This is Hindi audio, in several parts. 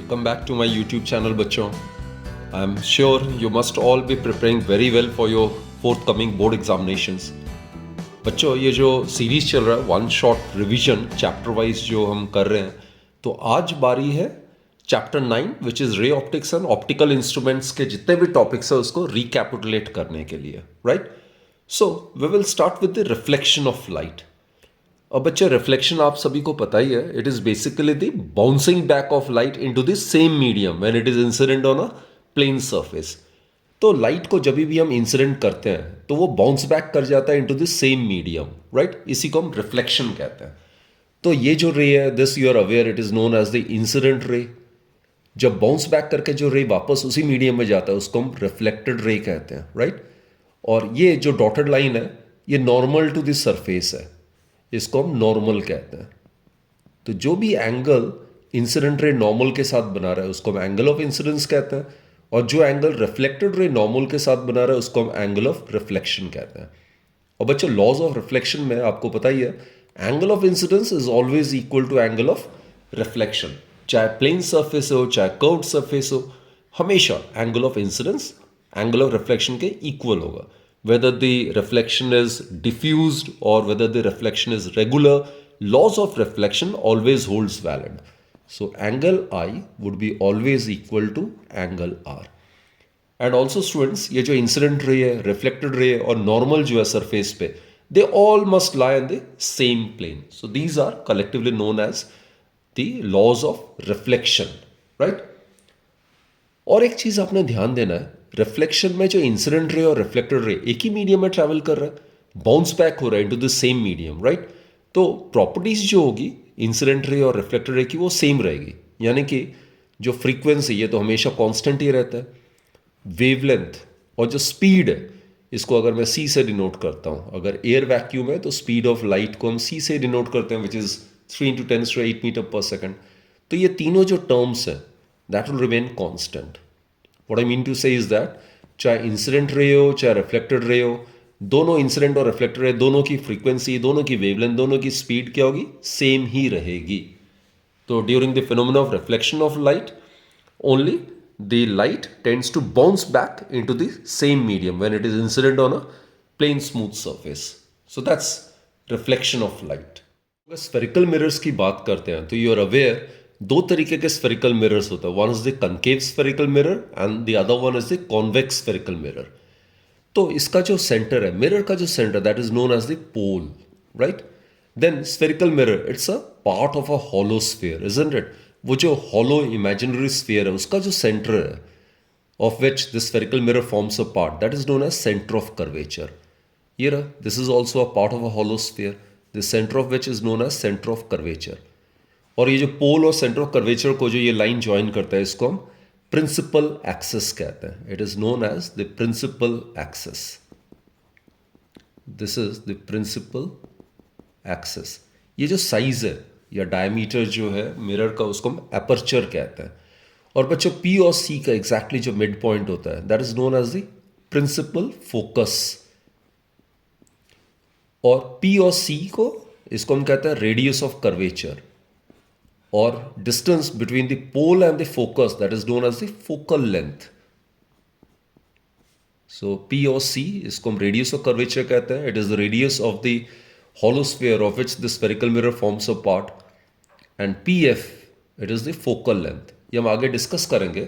welcome back to my YouTube channel बच्चों. I'm sure you must all be preparing very well for your forthcoming board examinations. बच्चों ये जो सीरीज चल रहा है one shot revision chapter wise जो हम कर रहे हैं, तो आज बारी है chapter 9 which is ray optics and optical instruments के जितने भी टॉपिक्स है उसको रिकैपिटुलेट करने के लिए, right. So we will start with the reflection of light. अब बच्चे रिफ्लेक्शन आप सभी को पता ही है, it is basically the bouncing back of light into the same medium when it is incident on a plane surface. तो लाइट को जब भी हम इंसिडेंट करते हैं तो वो बाउंस बैक कर जाता है into the same medium, right. इसी को हम रिफ्लेक्शन कहते हैं. तो ये जो रे है, this you are aware, it is known as the incident ray. जब बाउंस बैक करके जो रे वापस उसी मीडियम में जाता है उसको हम रिफ्लेक्टेड रे कहते हैं, राइट. और ये जो डॉटेड लाइन है ये नॉर्मल टू द सरफेस है, इसको हम नॉर्मल कहते हैं. तो जो भी एंगल इंसिडेंट रे नॉर्मल के साथ बना रहा है उसको हम एंगल ऑफ इंसिडेंस कहते हैं, और जो एंगल रिफ्लेक्टेड रे नॉर्मल के साथ बना रहा है उसको हम एंगल ऑफ रिफ्लेक्शन कहते हैं. और बच्चों लॉज ऑफ रिफ्लेक्शन में आपको पता ही है, angle of incidence is always equal to angle of reflection. चाहे प्लेन सरफेस हो चाहे कर्व्ड सरफेस हो, हमेशा angle of incidence angle of reflection के इक्वल होगा. Whether the reflection is diffused or whether the reflection is regular, laws of reflection always holds valid. So angle I would be always equal to angle R. And also students, ये जो incident ray है, reflected ray और normal जो है surface पे, they all must lie on the same plane. So these are collectively known as the laws of reflection, right? और एक चीज आपने ध्यान देना है, रिफ्लेक्शन में जो इंसिडेंट रे और रिफ्लेक्टेड रे एक ही मीडियम में ट्रैवल कर रहा है, बाउंस बैक हो रहा है into the same medium, right. तो प्रॉपर्टीज जो होगी इंसिडेंट रे और रिफ्लेक्टेड रे की वो सेम रहेगी. यानी कि जो फ्रीक्वेंसी है तो हमेशा कांस्टेंट ही रहता है. वेवलेंथ और जो स्पीड है इसको अगर मैं सी से डिनोट करता हूँ, अगर एयर वैक्यूम है तो स्पीड ऑफ लाइट को हम सी से डिनोट करते हैं विच इज 3 × 10⁸ मीटर पर सेकेंड. तो ये तीनों जो टर्म्स हैं that will remain constant. What I mean to say is that चाहे इंसिडेंट रे हो चाहे रिफ्लेक्टेड रे हो, दोनों इंसिडेंट और रिफ्लेक्टेड रे दोनों की फ्रीक्वेंसी, दोनों की वेवलेंथ, दोनों की स्पीड क्या होगी, सेम ही रहेगी. तो during the phenomena of reflection of light only the light tends to bounce back into the same medium when it is incident on a plane smooth surface. So that's reflection of light. अगर स्फेरिकल मिरर्स की बात करते हैं तो यू आर अवेयर दो तरीके के स्फेरिकल मिरर्स होते हैं. One is the concave spherical mirror and the other one is the convex spherical mirror. तो इसका जो सेंटर है, मिरर का जो centre, that is known as the pole, right. Then spherical mirror it's a part of a hollow sphere, isn't it. वो जो हॉलो इमेजिनरी स्फीयर है उसका जो सेंटर है of which the spherical mirror forms a part, that is known as centre of curvature. ये रहा, this is also a part of a hollow sphere, the centre of which is known as centre of curvature. और ये जो पोल और सेंटर ऑफ कर्वेचर को जो ये लाइन ज्वाइन करता है इसको हम प्रिंसिपल एक्सिस कहते हैं. It is known as the principal axis. This is the principal axis. ये जो साइज है या डायमीटर जो है मिरर का उसको हम एपर्चर कहते हैं. और बच्चों पी और सी का एग्जैक्टली जो मिड पॉइंट होता है that is known as the principal focus. और पी और सी को इसको हम कहते हैं radius of curvature, or distance between the pole and the focus, that is known as the focal length. So P or C इसको हम radius of curvature कहते हैं. It is the radius of the hollow sphere of which the spherical mirror forms a part. And PF it is the focal length. ये हम आगे डिस्कस करेंगे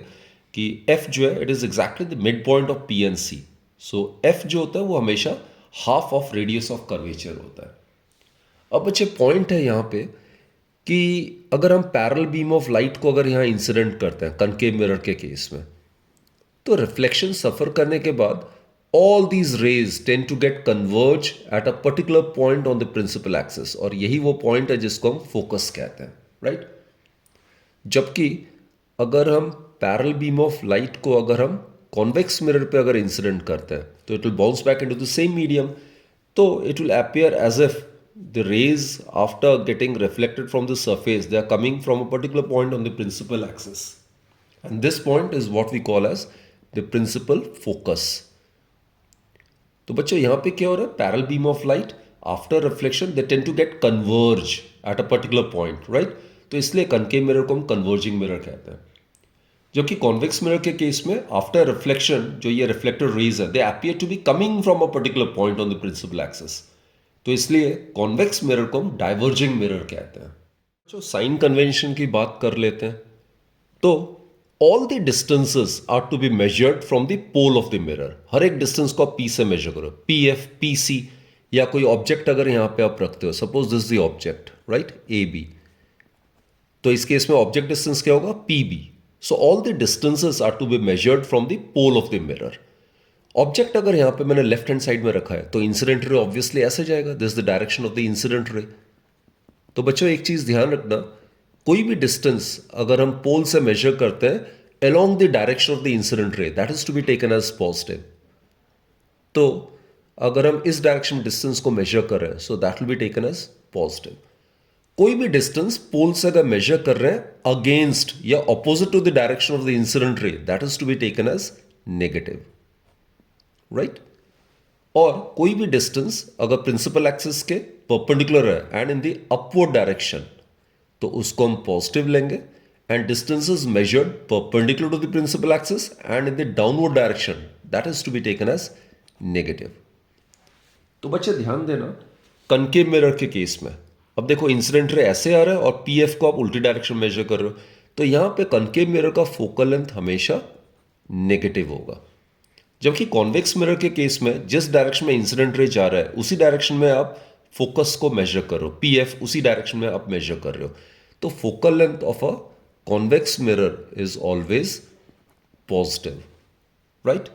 कि F जो है it is exactly the midpoint of P and C. So F जो होता है वो हमेशा half of radius of curvature होता है. अब बच्चे पॉइंट है यहाँ पे कि अगर हम पैरेलल बीम ऑफ लाइट को अगर यहाँ इंसिडेंट करते हैं कनकेव मिरर के केस में, तो रिफ्लेक्शन सफर करने के बाद all these rays tend to get converge at a particular point on the principal axis. और यही वो पॉइंट है जिसको हम फोकस कहते हैं, राइट. जबकि अगर हम पैरेलल बीम ऑफ लाइट को अगर हम कॉन्वेक्स मिरर पे अगर इंसिडेंट करते हैं तो it will bounce back into the same medium. तो it will appear as if the rays after getting reflected from the surface, they are coming from a particular point on the principal axis, and this point is what we call as the principal focus. तो बच्चों यहाँ पे क्या हो रहा है, parallel beam of light after reflection they tend to get converge at a particular point, right. तो इसलिए कनकेव मिरर को हम कन्वर्जिंग मिरर कहते हैं. जबकि कॉन्वेक्स मिरर के केस में आफ्टर रिफ्लेक्शन जो ये रिफ्लेक्टेड रेज है they appear to be coming from a particular point on the principal axis, तो इसलिए कॉन्वेक्स मिरर को हम डाइवर्जिंग मिरर कहते हैं। जो साइन कन्वेंशन की बात कर लेते हैं, तो all the distances are to be measured from the pole of the mirror. हर एक डिस्टेंस को आप पी से मेजर करो, पी एफ, पी सी, या कोई ऑब्जेक्ट अगर यहां पे आप रखते हो, suppose this the object right A B, तो इस केस में ऑब्जेक्ट डिस्टेंस क्या होगा, P B. So all the distances are to be measured from the pole of the mirror. Object अगर यहां पे मैंने लेफ्ट हैंड साइड में रखा है तो इंसिडेंट रे ऑब्वियसली ऐसे जाएगा, this the direction of the incident रे। तो बच्चों एक चीज ध्यान रखना, कोई भी डिस्टेंस अगर हम पोल से मेजर करते हैं along the direction of the incident ray, that is to be taken as positive. तो अगर हम इस डायरेक्शन डिस्टेंस को मेजर कर रहे हैं so that will be taken as positive. कोई भी डिस्टेंस पोल से अगर मेजर कर रहे हैं अगेंस्ट या opposite to the direction of the incident ray, that is to be taken as negative, right. और कोई भी डिस्टेंस अगर प्रिंसिपल एक्सिस के परपेंडिकुलर है and in the upward direction, तो उसको हम पॉजिटिव लेंगे। And distances measured perpendicular to the principal axis and in the downward direction, that is to be taken as negative. तो बच्चे ध्यान देना, कनकेव मिरर के केस में अब देखो इंसिडेंट रे ऐसे आ रहा है और पी एफ को आप उल्टी डायरेक्शन मेजर कर रहे हो, तो यहां पे कनकेव मिरर का फोकल लेंथ हमेशा नेगेटिव होगा। जबकि कॉन्वेक्स मिरर के केस में जिस डायरेक्शन में इंसिडेंट रे जा रहा है उसी डायरेक्शन में आप फोकस को मेजर कर रहे हो, पी एफ उसी डायरेक्शन में आप मेजर कर रहे हो, तो focal length of a convex mirror is always positive, right.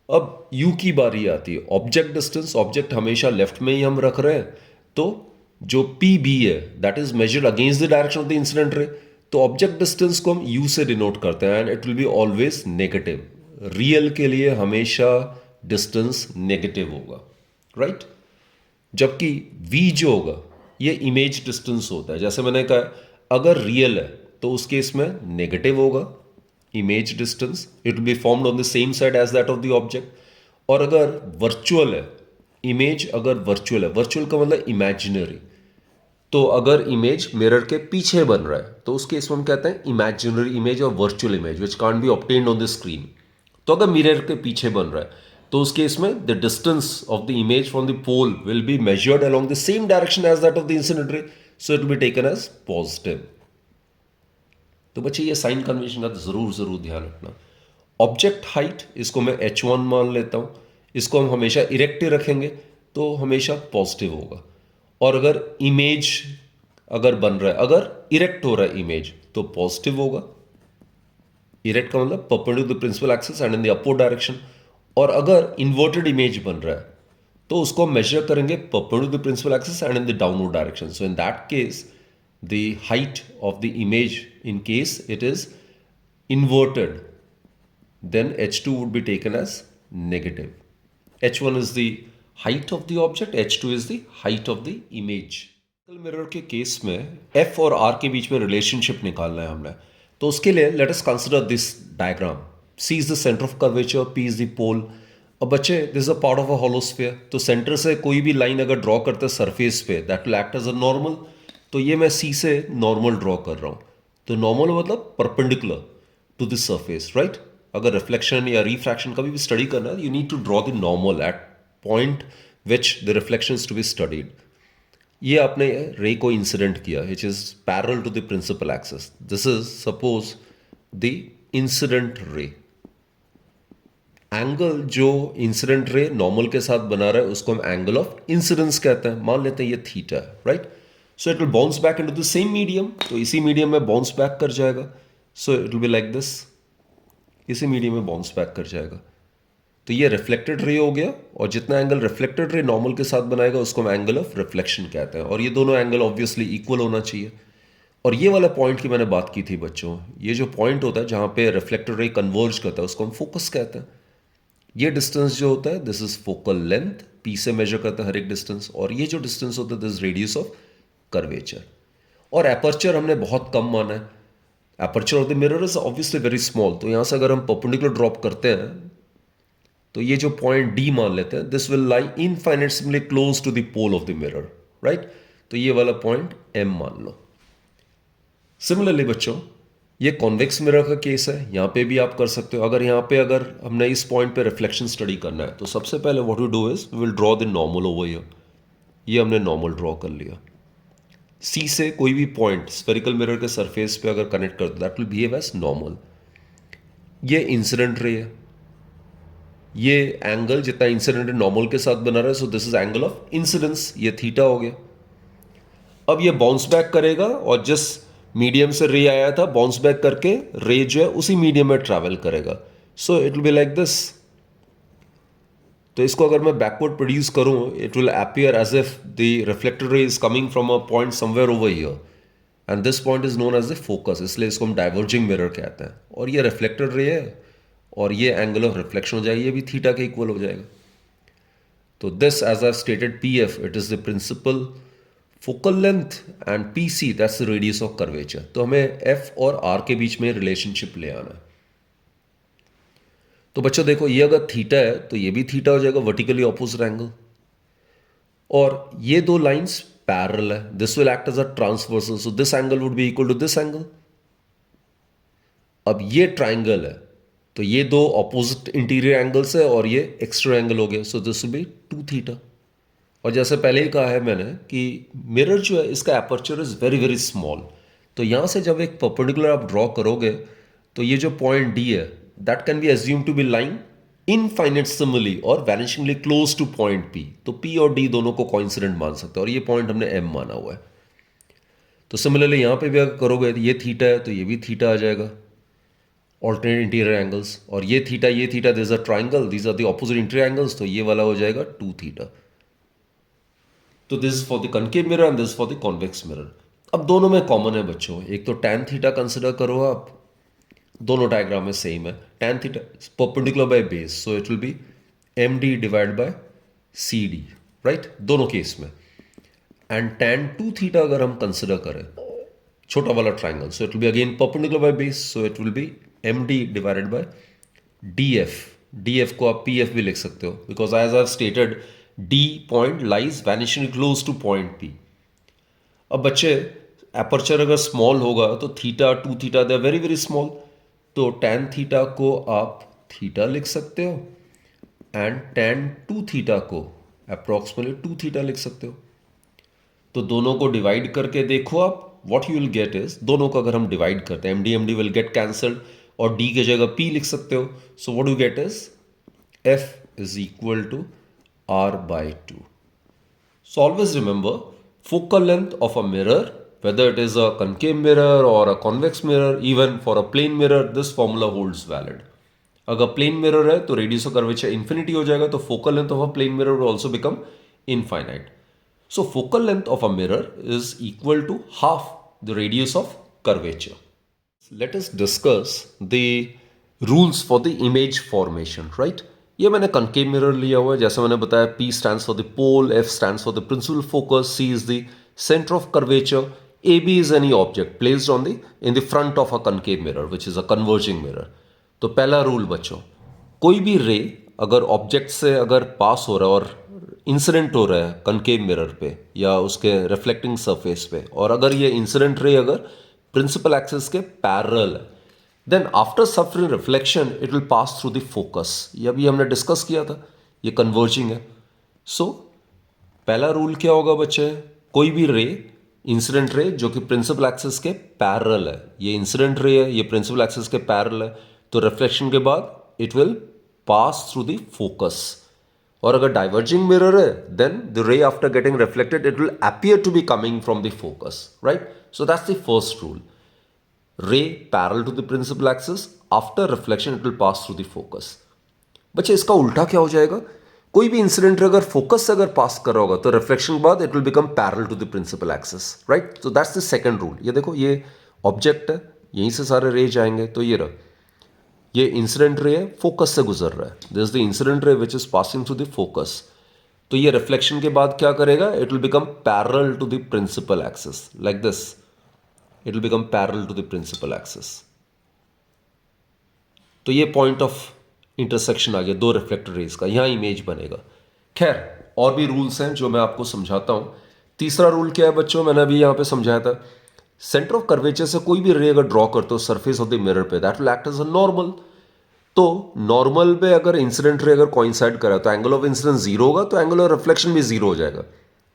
अब यू की बारी आती है, ऑब्जेक्ट डिस्टेंस। ऑब्जेक्ट हमेशा लेफ्ट में ही हम रख रहे हैं, तो जो पी बी है that is measured against the direction of the incident रे, तो ऑब्जेक्ट डिस्टेंस को हम यू से डिनोट करते हैं and it will be always negative. Real के लिए हमेशा डिस्टेंस नेगेटिव होगा, राइट। जबकि v जो होगा ये इमेज डिस्टेंस होता है, जैसे मैंने कहा अगर रियल है तो उस केस में नेगेटिव होगा image distance, it will be formed on the same side as that of the object. और अगर वर्चुअल है इमेज, अगर वर्चुअल है, वर्चुअल का मतलब इमेजिनरी, तो अगर इमेज मिरर के पीछे बन रहा है तो उस केस में हम कहते हैं इमेजिनरी इमेज और virtual image which can't be obtained on the screen. तो अगर मिरर के पीछे बन रहा है तो उस केस में the distance of the image from the pole will be measured along the same direction as that of the incident ray, so it will be taken as positive. तो बच्चे ये साइन कन्वेंशन का जरूर ध्यान रखना। ऑब्जेक्ट हाइट इसको मैं h1 मान लेता हूं, इसको हम हमेशा इरेक्ट ही रखेंगे तो हमेशा पॉजिटिव होगा। और अगर इमेज अगर बन रहा है, अगर इरेक्ट हो रहा है इमेज, तो पॉजिटिव होगा। इरेक्ट का मतलब perpendicular to the principal axis and in the upward direction. और अगर इन्वर्टेड इमेज बन रहा है तो उसको हम मेजर करेंगे perpendicular to the principal axis and in the downward direction. So in that case the height of the image, in case it is inverted, then h2 would be taken as negative. h1 is the height of the object, h2 is the height of the image. Mirror के केस में f और r के बीच में रिलेशनशिप निकालना है हमने, तो उसके लिए let us consider this diagram. c is the center of curvature, p is the pole। अब बच्चे this is a part of a hollow sphere, तो सेंटर से कोई भी लाइन अगर ड्रॉ करते हैं सरफेस पे that will act as a normal. तो ये मैं c से नॉर्मल ड्रॉ कर रहा हूं, तो नॉर्मल मतलब perpendicular to this surface, right. अगर रिफ्लेक्शन या रिफ्रैक्शन का भी स्टडी करना है, you need to draw the normal at point which the reflection to be studied. ये आपने रे को इंसिडेंट किया which is parallel to the principal axis, this is suppose the incident ray. Angle जो इंसिडेंट रे नॉर्मल के साथ बना रहा है उसको हम एंगल ऑफ इंसिडेंस कहते हैं। मान लेते हैं ये थीटा है, right. So it will bounce back into the same medium, तो इसी मीडियम में बाउंस बैक कर जाएगा। सो it will be like this, इसी मीडियम में बाउंस बैक कर जाएगा। तो ये रिफ्लेक्टेड रे हो गया, और जितना एंगल रिफ्लेक्टेड रे नॉर्मल के साथ बनाएगा उसको हम एंगल ऑफ रिफ्लेक्शन कहते हैं। और ये दोनों एंगल ऑब्वियसली इक्वल होना चाहिए। और ये वाला पॉइंट की मैंने बात की थी बच्चों, ये जो पॉइंट होता है जहां पे रिफ्लेक्टेड रे कन्वर्ज करता है उसको हम फोकस कहते हैं। ये डिस्टेंस जो होता है this is focal length, P से मेजर करता है हर एक डिस्टेंस। और ये जो डिस्टेंस होता है दिस रेडियस ऑफ कर्वेचर। और एपर्चर हमने बहुत कम माना है, aperture of the mirror is obviously very small. तो यहां से अगर हम परपेंडिकुलर ड्रॉप करते हैं तो ये जो पॉइंट डी मान लेते हैं, this will lie infinitely close to the pole of the mirror, right. तो ये वाला पॉइंट एम मान लो। सिमिलरली बच्चों ये कॉन्वेक्स मिरर का केस है, यहाँ पे भी आप कर सकते हो। अगर हमने इस पॉइंट पे रिफ्लेक्शन स्टडी करना है तो सबसे पहले what we do is we will draw the normal over here. ये हमने नॉर्मल ड्रॉ कर लिया। सी से कोई भी पॉइंट स्फेरिकल मिरर के सरफेस पे अगर कनेक्ट कर दो that will behave as normal. ये इंसिडेंट रे है, ये एंगल जितना इंसिडेंट नॉर्मल के साथ बना रहा है, so this is angle of incidence, ये थीटा हो गया। अब ये बाउंस बैक करेगा और जिस मीडियम से रे आया था बाउंस बैक करके रे जो है उसी मीडियम में ट्रैवल करेगा। So it will be like this. तो इसको अगर मैं बैकवर्ड प्रोड्यूस करूं it will appear as if the reflected ray is coming from a point somewhere over here and this point is known as the focus, इसलिए इसको हम डाइवर्जिंग मिरर कहते हैं। और ये रिफ्लेक्टेड रे है और ये एंगल ऑफ रिफ्लेक्शन हो जाएगा, ये भी थीटा के इक्वल हो जाएगा। तो this as I stated P F it is the principal focal length and P C that's the radius of curvature. तो हमें एफ और आर के बीच में रिलेशनशिप ले आना है। तो बच्चों देखो ये अगर थीटा है तो ये भी थीटा हो जाएगा, वर्टिकली ऑपोजिट एंगल। और ये दो लाइंस पैरेलल है, this will act as a transversal, so this angle would be equal to this angle. अब ये ट्राइंगल है तो ये दो ऑपोजिट इंटीरियर एंगल्स है और ये एक्स्ट्रा एंगल हो गया, सो दिस विल बी 2 थीटा। और जैसे पहले ही कहा है मैंने कि मिरर जो है इसका aperture is very very small. तो यहां से जब एक परपेंडिकुलर आप ड्रॉ करोगे तो ये जो पॉइंट डी है that can be assume to be lying infinitesimally और vanishingly close to point P. तो पी और डी दोनों को कोइंसिडेंट मान सकते हैं और ये पॉइंट हमने एम माना हुआ है। तो सिमिलरली यहां पे भी अगर करोगे तो ये थीटा है तो ये भी थीटा आ जाएगा, ऑल्टरनेट इंटीरियर एंगल्स। और ये theta this is a triangle, these are the opposite interior angles, तो ये वाला हो जाएगा 2 थीटा। तो this is for the concave mirror and this for the convex mirror. अब दोनों में कॉमन है बच्चों, एक तो टैन थीटा कंसिडर करो आप, दोनों डायग्राम में सेम है। Tan theta perpendicular by base, so it will be M D divide by C D, right, दोनों केस में। एंड टैन 2 थीटा अगर हम कंसिडर करें छोटा वाला triangle, so it will be again perpendicular by base, so it will be M D divided by D F. D F को आप पी एफ भी लिख सकते हो because as I stated D point lies vanishing close to point P. अब बच्चे एपर्चर अगर स्मॉल होगा तो theta 2 theta they are very very small, तो टैन थीटा को आप थीटा लिख सकते हो एंड टैन 2 थीटा को अप्रॉक्सिमेटली 2 थीटा लिख सकते हो। तो दोनों को डिवाइड करके देखो आप, what you will get is, दोनों को अगर हम डिवाइड करते हैं M D will get cancelled और डी की जगह पी लिख सकते हो। So what you get is F is equal to R by 2। So always remember focal length of a mirror, whether it is a concave mirror or a convex mirror, even for a plane mirror, this formula holds valid. अगर प्लेन मिरर है तो रेडियस ऑफ कर्वेचर इन्फिनिटी हो जाएगा, तो focal length of a plane mirror will also become infinite. So focal length of a mirror is equal to half the radius of curvature. Let us discuss the rules for the image formation, right? ये मैंने कनकेव मिरर लिया हुआ है, जैसे मैंने बताया P stands for the pole, F stands for the principal focus, C is the center of curvature, AB is any object placed on the in the front of a concave mirror which is a converging mirror. तो पहला रूल बच्चों, कोई भी रे अगर ऑब्जेक्ट से अगर पास हो रहा है और इंसिडेंट हो रहा है कनकेव मिरर पे या उसके रिफ्लेक्टिंग सरफेस पे, और अगर ये इंसिडेंट रे अगर प्रिंसिपल एक्सिस के पैरेलल है, then after suffering reflection it will pass through the focus. ये अभी हमने डिस्कस किया था, ये कन्वर्जिंग है। सो पहला रूल क्या होगा बच्चे, कोई भी रे इंसिडेंट रे जो कि प्रिंसिपल एक्सिस के पैरेलल है, ये इंसिडेंट रे है, ये प्रिंसिपल एक्सिस के पैरेलल है, तो रिफ्लेक्शन के बाद it will pass through the focus. और अगर डाइवर्जिंग मिरर है then the ray after getting reflected it will appear to be coming from the focus, right. So that's the first rule, ray parallel to the principal axis, after reflection it will pass through the focus। बच्चे इसका उल्टा क्या हो जाएगा, कोई भी इंसिडेंट अगर फोकस से अगर पास कर रहा होगा तो रिफ्लेक्शन के बाद it will become parallel to the principal axis, right. So that's the second rule. ये देखो ये ऑब्जेक्ट है, यहीं से सारे रे जाएंगे, तो ये रहा, ये इंसिडेंट रे है, फोकस से गुजर रहा है, this is the incident ray which is passing through the focus. तो ये रिफ्लेक्शन के बाद क्या करेगा, it will become parallel to the principal axis like this, it will become parallel to the principal axis। तो ये पॉइंट ऑफ इंटरसेक्शन आ गया दो रिफ्लेक्टेड रेज का, यहां इमेज बनेगा। खैर और भी रूल्स हैं जो मैं आपको समझाता हूं। तीसरा रूल क्या है बच्चों, मैंने अभी यहां पे समझाया था, सेंटर ऑफ कर्वेचर से कोई भी रे अगर ड्रॉ करते हो सरफेस ऑफ द मिरर पे, that will act as a normal. तो नॉर्मल पे अगर इंसिडेंट रे अगर कोइंसाइड करा तो एंगल ऑफ इंसिडेंस जीरो होगा, तो एंगल ऑफ रिफ्लेक्शन भी जीरो हो जाएगा।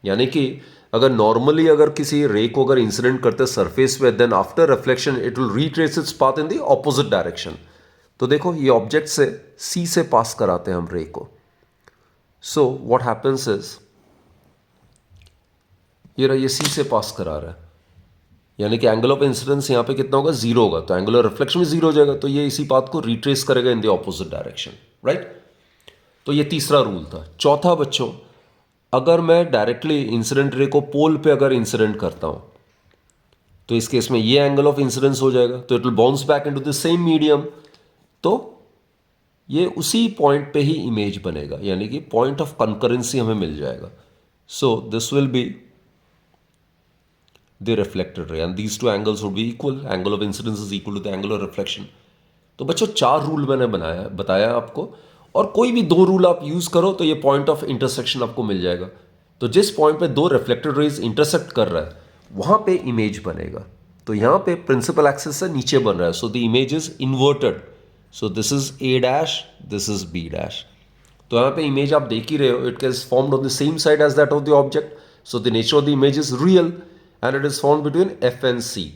यानी कि अगर नॉर्मली अगर किसी रे को अगर इंसिडेंट करते सरफेस पे, then after reflection it will retrace its path in the opposite direction. तो देखो ये ऑब्जेक्ट से सी से पास कराते हैं हम रे को। सो व्हाट हैपेंस इज, ये सी से पास करा रहा है, यानी कि एंगल ऑफ इंसिडेंस यहाँ पे कितना होगा, जीरो होगा, तो एंगल ऑफ रिफ्लेक्शन भी जीरो हो जाएगा, तो ये इसी पाथ को रिट्रेस करेगा इन द ऑपोजिट डायरेक्शन, राइट। तो ये तीसरा रूल था। चौथा बच्चों, अगर मैं डायरेक्टली इंसिडेंट रे को पोल पे अगर इंसिडेंट करता हूं, तो इस केस में ये एंगल ऑफ इंसिडेंस हो जाएगा, तो it will bounce back into the same medium, तो ये उसी पॉइंट पे ही इमेज बनेगा, यानी कि पॉइंट ऑफ कंकरेंसी हमें मिल जाएगा। सो this will B the reflected ray and these two angles would be equal. Angle of incidence is equal to the angle of reflection. तो बच्चों चार रूल मैंने बताया आपको, और कोई भी दो रूल आप यूज करो तो ये पॉइंट ऑफ इंटरसेक्शन आपको मिल जाएगा। तो जिस पॉइंट पे दो रिफ्लेक्टेड रेज इंटरसेक्ट कर रहा है वहां पे इमेज बनेगा। तो यहां पे प्रिंसिपल एक्सिस से नीचे बन रहा है, so the image is inverted. So this is A dash, this is B dash. तो यहाँ पे इमेज आप देख ही रहे हो, it is formed on the same side as that of the object, so the nature of the image is real and it is found between F and C.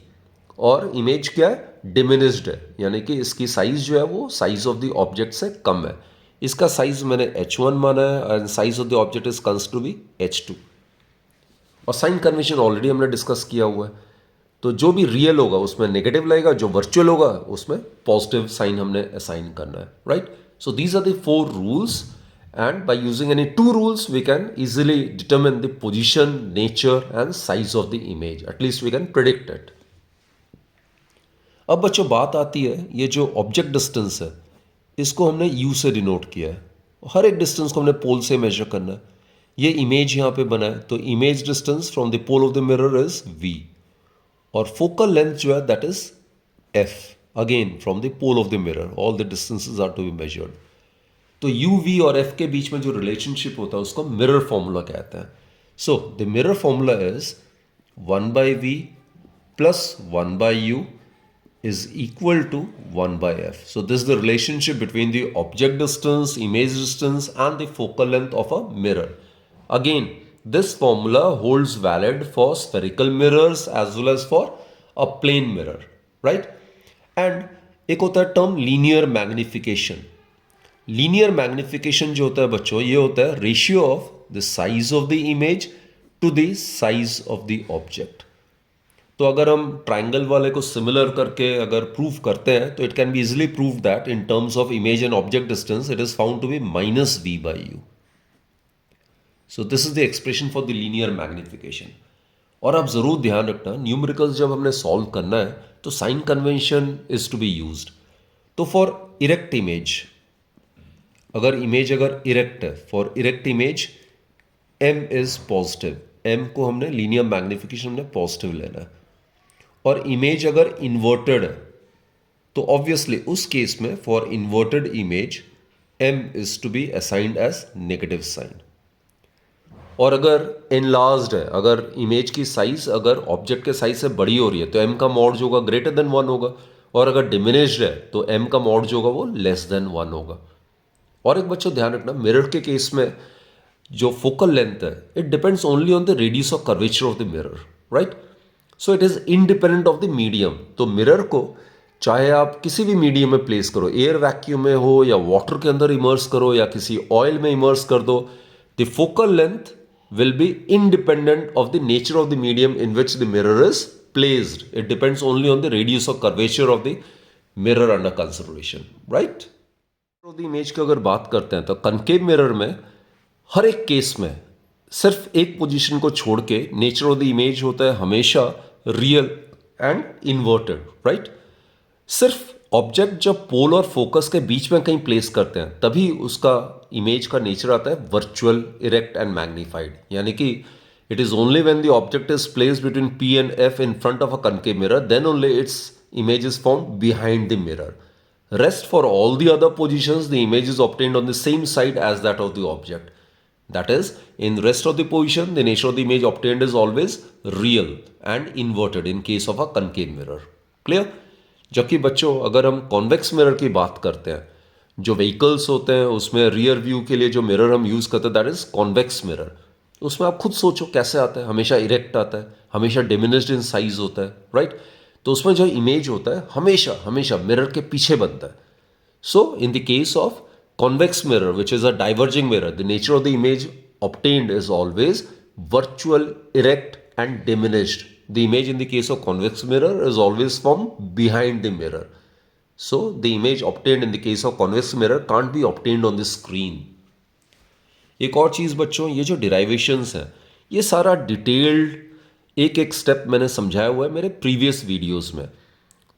और इमेज क्या है, डिमिनिश्ड है, यानी कि इसकी साइज जो है वो साइज ऑफ द ऑब्जेक्ट से कम है। इसका साइज मैंने h1 माना है and size of the object is considered to be h2। और साइन कन्वेंशन ऑलरेडी हमने डिस्कस किया हुआ है, तो जो भी रियल होगा उसमें नेगेटिव लगेगा, जो वर्चुअल होगा उसमें पॉजिटिव साइन हमने असाइन करना है, right. So these are the 4 rules and by using any 2 rules we can easily determine the position, nature and size of the image. At least we can predict it. अब बच्चों बात आती है, ये जो ऑब्जेक्ट डिस्टेंस है इसको हमने u से डिनोट किया है, हर एक डिस्टेंस को हमने पोल से मेजर करना है। ये इमेज यहाँ पे बना है, तो image distance from the pole of the mirror is v, और फोकल लेंथ जो है that is f, again from the pole of the mirror all the distances are to be measured. तो u, v और f के बीच में जो रिलेशनशिप होता है उसको मिरर फॉर्मूला कहते हैं। So the mirror formula is 1/v plus 1/u is equal to 1/f. So this is the relationship between the object distance, image distance and the focal length of a mirror. Again, this formula holds valid for spherical mirrors as well as for a plane mirror, right? And एक होता है term linear magnification. Linear magnification जो होता है बच्चों, ये होता है ratio of the size of the image to the size of the object. तो अगर हम ट्राइंगल वाले को सिमिलर करके अगर प्रूव करते हैं तो it can be easily prove that in terms of image and object distance it is found to be -v/u। So this is the expression for the linear magnification. और आप जरूर ध्यान रखना, न्यूमेरिकल्स जब हमने सॉल्व करना है तो sign convention is to be used. तो फॉर इरेक्ट इमेज, अगर इमेज अगर इरेक्ट है, for erect image m is positive, m को हमने लीनियर मैग्निफिकेशन हमने पॉजिटिव लेना है। और इमेज अगर इन्वर्टेड है तो ऑब्वियसली उस केस में for inverted image m is to be assigned as negative sign. और अगर एनलार्ज्ड है, अगर इमेज की साइज अगर ऑब्जेक्ट के साइज से बड़ी हो रही है तो m का मॉड जो होगा ग्रेटर देन 1 होगा, और अगर डिमिनिश्ड है तो m का मॉड जो होगा वो लेस देन 1 होगा। और एक बच्चों ध्यान रखना, मिरर के केस में जो फोकल लेंथ है it depends only on the radius of curvature of the mirror, right. So it is independent of the medium. तो मिरर को चाहे आप किसी भी मीडियम में प्लेस करो, एयर वैक्यूम में हो या वाटर के अंदर इमर्स करो या किसी ऑयल में इमर्स कर दो, the focal length will be independent of the nature of the medium in which the mirror is placed. It depends only on the radius of curvature of the mirror under consideration, right. Of the image की अगर बात करते हैं तो कनकेव मिरर में हर एक केस में सिर्फ एक पोजीशन को छोड़ के नेचर ऑफ द इमेज होता है हमेशा रियल एंड इन्वर्टेड, राइट। सिर्फ ऑब्जेक्ट जब पोल और फोकस के बीच में कहीं प्लेस करते हैं तभी उसका इमेज का नेचर आता है वर्चुअल, इरेक्ट एंड मैग्नीफाइड। यानी कि it is only when the object is placed between P and F in front of a concave mirror, then only its image is found behind the mirror. Rest for all the other positions, the image is obtained on the same side as that of the object. That is, in rest of the position, the nature of the image obtained is always real and inverted in case of a concave mirror. Clear? जबकि बच्चों अगर हम कॉन्वेक्स मिरर की बात करते हैं, जो व्हीकल्स होते हैं उसमें रियर व्यू के लिए जो मिरर हम यूज़ करते हैं दैट इज कॉन्वेक्स मिरर. उसमें आप खुद सोचो कैसे आता है, हमेशा इरेक्ट आता है, हमेशा डिमिनिश्ड इन साइज होता है, राइट? तो उसमें जो इमेज होता है हमेशा हमेशा मिरर के पीछे बनता है. So in the case of convex mirror, which is a diverging mirror, the nature of the image obtained is always virtual, erect, and diminished. The image in the case of convex mirror is always from behind the mirror. So the image obtained in the case of convex mirror can't be obtained on the screen. एक और चीज़ बच्चों, ये जो डिराइवेशंस हैं ये सारा डिटेल्ड एक एक स्टेप मैंने समझाया हुआ है मेरे प्रीवियस वीडियोस में.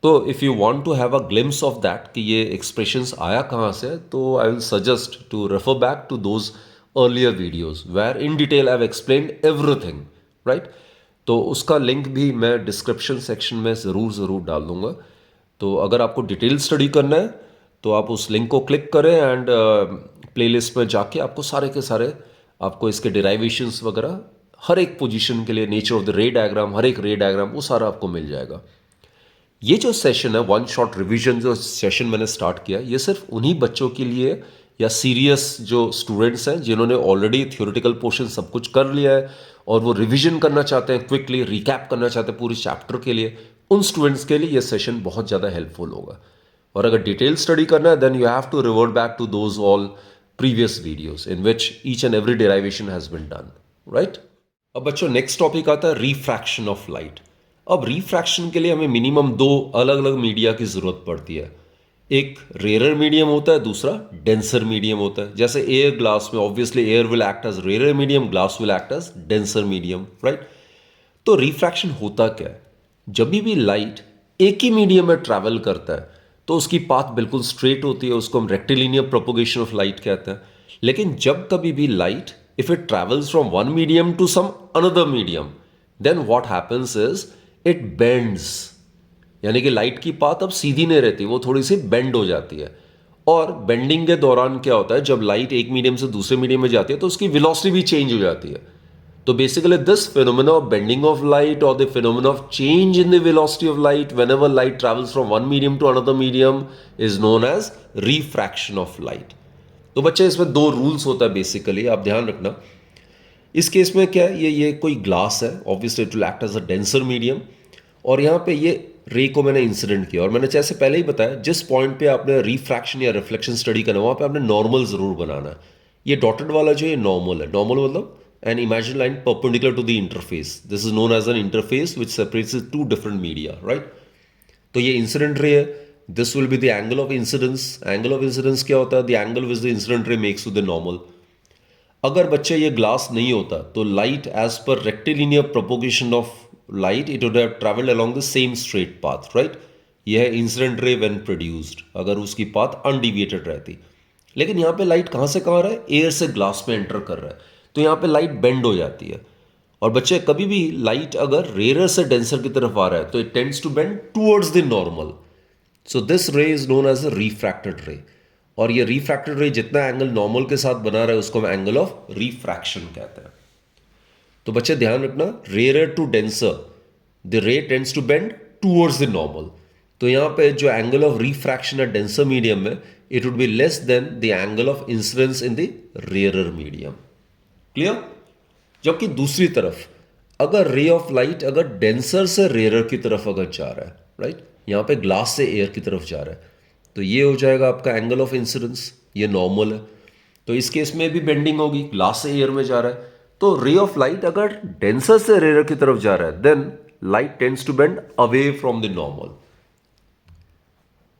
तो if you want to have a glimpse of that कि ये एक्सप्रेशंस आया कहाँ से, तो I will suggest to refer back to those earlier videos where in detail I have explained everything, right? तो उसका लिंक भी मैं डिस्क्रिप्शन सेक्शन में ज़रूर डाल दूंगा. तो अगर आपको डिटेल स्टडी करना है तो आप उस लिंक को क्लिक करें एंड प्लेलिस्ट में जाके आपको सारे के सारे आपको इसके डिराइवेशंस वगैरह हर एक पोजीशन के लिए, nature of the ray diagram, हर एक रे डायग्राम, वो सारा आपको मिल जाएगा. ये जो सेशन है वन शॉट रिवीजन जो सेशन मैंने स्टार्ट किया, ये सिर्फ उन्हीं बच्चों के लिए या सीरियस जो स्टूडेंट्स हैं जिन्होंने ऑलरेडी थ्योरेटिकल पोर्शन सब कुछ कर लिया है और वो रिवीजन करना चाहते हैं, क्विकली रिकैप करना चाहते हैं पूरे चैप्टर के लिए, उन स्टूडेंट्स के लिए ये सेशन बहुत ज़्यादा हेल्पफुल होगा. और अगर डिटेल स्टडी करना है then you have to revert back to those all previous videos in which each and every derivation has been done, right? अब बच्चों नेक्स्ट टॉपिक आता है रिफ्रैक्शन ऑफ लाइट. अब रिफ्रैक्शन के लिए हमें मिनिमम दो अलग अलग मीडिया की ज़रूरत पड़ती है. एक रेयर मीडियम होता है, दूसरा डेंसर मीडियम होता है. जैसे एयर ग्लास में obviously air will act as rare medium, glass will act as denser medium, right? तो रिफ्रैक्शन होता क्या है? जब भी लाइट एक ही मीडियम में ट्रैवल करता है तो उसकी पाथ बिल्कुल स्ट्रेट होती है, उसको हम रेक्टिलिनियर प्रोपोगेशन ऑफ लाइट कहते हैं. लेकिन जब कभी भी light if it travels from one medium to some another medium then what happens is it bends. यानी कि लाइट की पाथ अब सीधी नहीं रहती, वो थोड़ी सी बेंड हो जाती है. और बेंडिंग के दौरान क्या होता है, जब लाइट एक मीडियम से दूसरे मीडियम में जाती है तो उसकी वेलोसिटी भी चेंज हो जाती है. तो basically this phenomena of bending of light और the phenomena of change in the velocity of light whenever light travels from one medium to another medium is known as refraction of light. तो बच्चे इसमें दो रूल्स होता है बेसिकली, आप ध्यान रखना. इस केस में क्या है, ये कोई ग्लास है, obviously it will act as a denser medium, और यहाँ पे ये रे को मैंने इंसिडेंट किया. और मैंने जैसे पहले ही बताया जिस पॉइंट पे आपने रिफ्रैक्शन या रिफ्लेक्शन स्टडी करना है वहाँ पे आपने नॉर्मल ज़रूर बनाना है. ये डॉटेड वाला जो ये नॉर्मल है, नॉर्मल मतलब an imagine line perpendicular to the interface. This is known as an interface which separates two different media, right? तो ये इंसिडेंट रे है, this will be the angle of incidence. Angle of incidence क्या होता है? The angle which the incident ray makes with the normal. अगर बच्चे ये ग्लास नहीं होता तो light as per rectilinear propagation of light it would have travelled along the same straight path, right? यह है इंसिडेंट रे व्हेन प्रोड्यूस्ड, अगर उसकी पाथ अनडिविएटेड रहती. लेकिन यहाँ पे लाइट कहाँ से कहाँ रहा है? एयर से ग्लास में एंटर कर रहा है, तो यहाँ पे लाइट बेंड हो जाती है. और बच्चे कभी भी लाइट अगर रेयर से डेंसर की तरफ आ रहा है तो it tends to bend towards the normal. So this ray is known as a refracted ray. और ये रिफ्रैक्टेड रे जितना एंगल नॉर्मल के साथ बना रहा है उसको हम एंगल ऑफ रिफ्रैक्शन कहते हैं. तो बच्चे ध्यान रखना, rare to denser the ray tends to bend towards the normal. तो यहाँ पे जो एंगल ऑफ रिफ्रैक्शन है डेंसर मीडियम में it would be less than the angle of incidence in the rare medium. Clear? जबकि दूसरी तरफ अगर रे ऑफ लाइट अगर डेंसर से रेयर की तरफ अगर जा रहा है, राइट, यहाँ पे ग्लास से एयर की तरफ जा रहा है, तो ये हो जाएगा आपका एंगल ऑफ इंसिडेंस, ये नॉर्मल है. तो इस केस में भी बेंडिंग होगी, ग्लास से एयर में जा रहा है. तो रे ऑफ लाइट अगर डेंसर से रेयर की तरफ जा रहा है then light tends to bend away from the normal.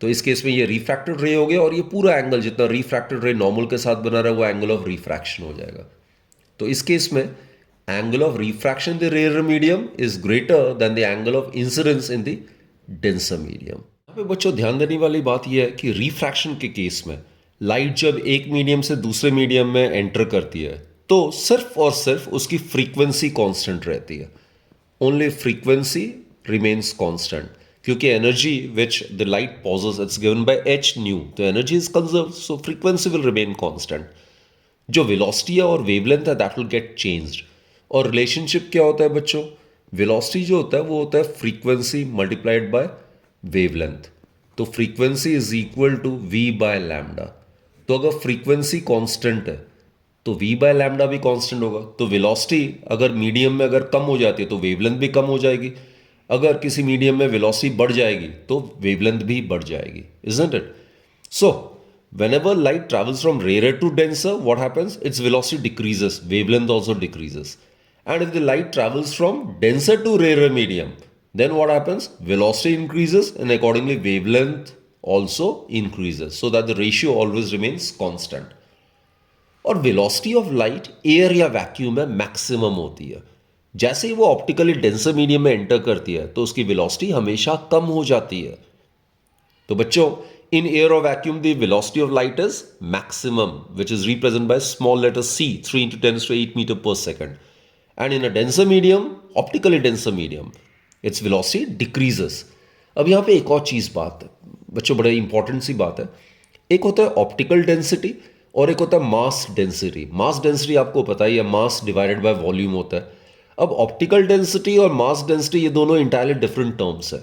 तो इस केस में ये रिफ्रैक्टेड रे हो गया और ये पूरा एंगल जितना रिफ्रैक्टेड रे नॉर्मल के साथ बना रहा है वो एंगल ऑफ रिफ्रैक्शन हो जाएगा. तो इस केस में angle of refraction in the rare medium is greater than the angle of incidence in the denser medium. यहाँ पे बच्चों ध्यान देने वाली बात यह है कि रिफ्रैक्शन के केस में लाइट जब एक मीडियम से दूसरे मीडियम में एंटर करती है तो सिर्फ और सिर्फ उसकी फ्रीक्वेंसी कांस्टेंट रहती है. ओनली फ्रीक्वेंसी रिमेन्स कांस्टेंट, क्योंकि energy which the light possess its given by h nu, तो energy is conserve, so frequency will remain constant. जो वेलोसिटी है और वेवलेंथ है दैट विल गेट चेंज्ड। और रिलेशनशिप क्या होता है बच्चों? वेलोसिटी जो होता है वो होता है फ्रीक्वेंसी मल्टीप्लाइड बाय वेवलेंथ। तो frequency is equal to v by lambda. तो अगर फ्रीक्वेंसी कांस्टेंट है तो v बाय लैम्डा भी कांस्टेंट होगा। तो वेलोसिटी अगर मीडियम में अगर कम हो जाती है तो वेवलेंथ भी कम हो जाएगी। अगर किसी मीडियम में वेलोसिटी बढ़ जाएगी तो वेवलेंथ भी बढ़ जाएगी, isn't it? So, whenever light travels from rarer to denser, what happens? Its velocity decreases, wavelength also decreases. And if the light travels from denser to rarer medium, then what happens? Velocity increases and accordingly wavelength also increases, so that the ratio always remains constant. और वेलोसिटी ऑफ लाइट एयर या वैक्यूम में मैक्सिमम होती है। जैसे ही वो ऑप्टिकली डेंसर मीडियम में एंटर करती है तो उसकी वेलोसिटी हमेशा कम हो जाती है। तो बच्चों, in air or vacuum the velocity of light is maximum, which is represented by small letter c, 3 into 10 to 8 meter per second. And in a denser medium, optically denser medium, its velocity decreases. अब यहाँ पे एक और चीज़ बात है बच्चों, बड़ा इंपॉर्टेंट सी बात है। एक होता है ऑप्टिकल डेंसिटी और एक होता है मास डेंसिटी। मास डेंसिटी आपको पता ही है, मास डिवाइडेड बाय वॉल्यूम होता है। अब ऑप्टिकल डेंसिटी और मास डेंसिटी ये दोनों इंटायरली डिफरेंट टर्म्स है।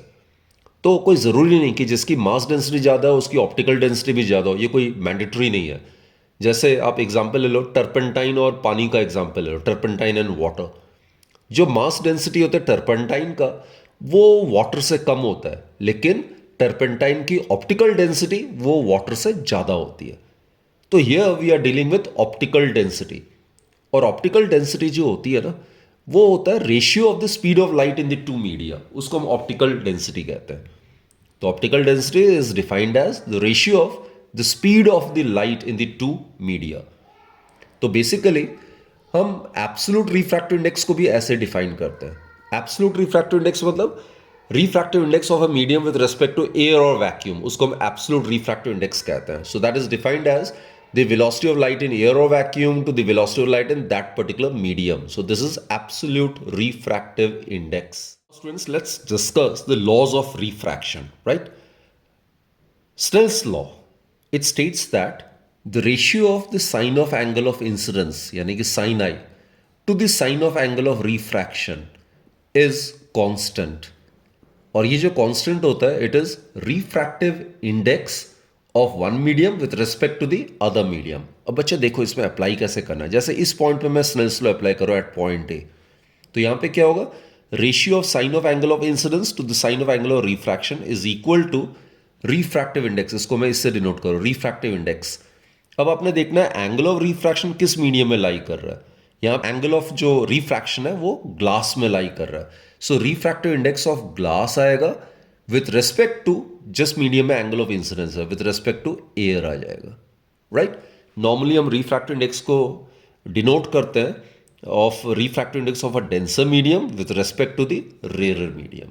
तो कोई ज़रूरी नहीं कि जिसकी मास डेंसिटी ज़्यादा हो उसकी ऑप्टिकल डेंसिटी भी ज़्यादा हो, ये कोई मैंडेटरी नहीं है। जैसे आप एग्जाम्पल ले लो, टर्पेंटाइन और पानी का एग्जाम्पल ले लो, टर्पेंटाइन एंड वाटर। जो मास डेंसिटी होता है टर्पेंटाइन का वो वाटर से कम होता है, लेकिन टर्पेंटाइन की ऑप्टिकल डेंसिटी वो वाटर से ज़्यादा होती है। तो here we are dealing with optical density. और ऑप्टिकल डेंसिटी जो होती है ना, वो होता है ratio of the speed of light in the two media, उसको हम ऑप्टिकल डेंसिटी कहते हैं। तो optical density is defined as the ratio of the speed of the light in the two media. तो बेसिकली हम एब्सोल्यूट रिफ्रैक्टिव इंडेक्स को भी ऐसे डिफाइन करते हैं। एब्सोल्यूट रिफ्रैक्टिव इंडेक्स मतलब refractive index of a medium with respect to air और वैक्यूम, उसको हम एब्सोल्यूट रिफ्रैक्टिव इंडेक्स कहते हैं। So that is defined as the velocity of light in air or vacuum to the velocity of light in that particular medium. So this is absolute refractive index. Students, let's discuss the laws of refraction, right? Snell's law, it states that the ratio of the sine of angle of incidence, यानी कि sin I, to the sine of angle of refraction is constant. और ये जो कांस्टेंट होता है it is refractive index of one medium with respect to the other medium. अब बच्चे देखो इसमें अप्लाई कैसे करना है। जैसे इस पॉइंट पे मैं स्नेल्स लॉ अप्लाई करूँ एट पॉइंट ए, तो यहाँ पे क्या होगा? Ratio of sine of angle of incidence to the sine of angle of refraction is equal to refractive index. इसको मैं इससे डिनोट करूँ, रिफ्रैक्टिव इंडेक्स। अब आपने देखना है एंगल ऑफ रिफ्रैक्शन किस मीडियम में लाई कर रहा है। यहाँ एंगल ऑफ जो रिफ्रैक्शन है वो ग्लास में लाई कर रहा है। सो रिफ्रैक्टिव इंडेक्स ऑफ ग्लास आएगा with respect to just medium में एंगल ऑफ इंसिडेंस है, विथ रेस्पेक्ट टू एयर आ जाएगा, राइट? नॉर्मली हम रिफ्रैक्टिव इंडेक्स को डिनोट करते हैं of refractive index of a denser medium with respect to the rare medium.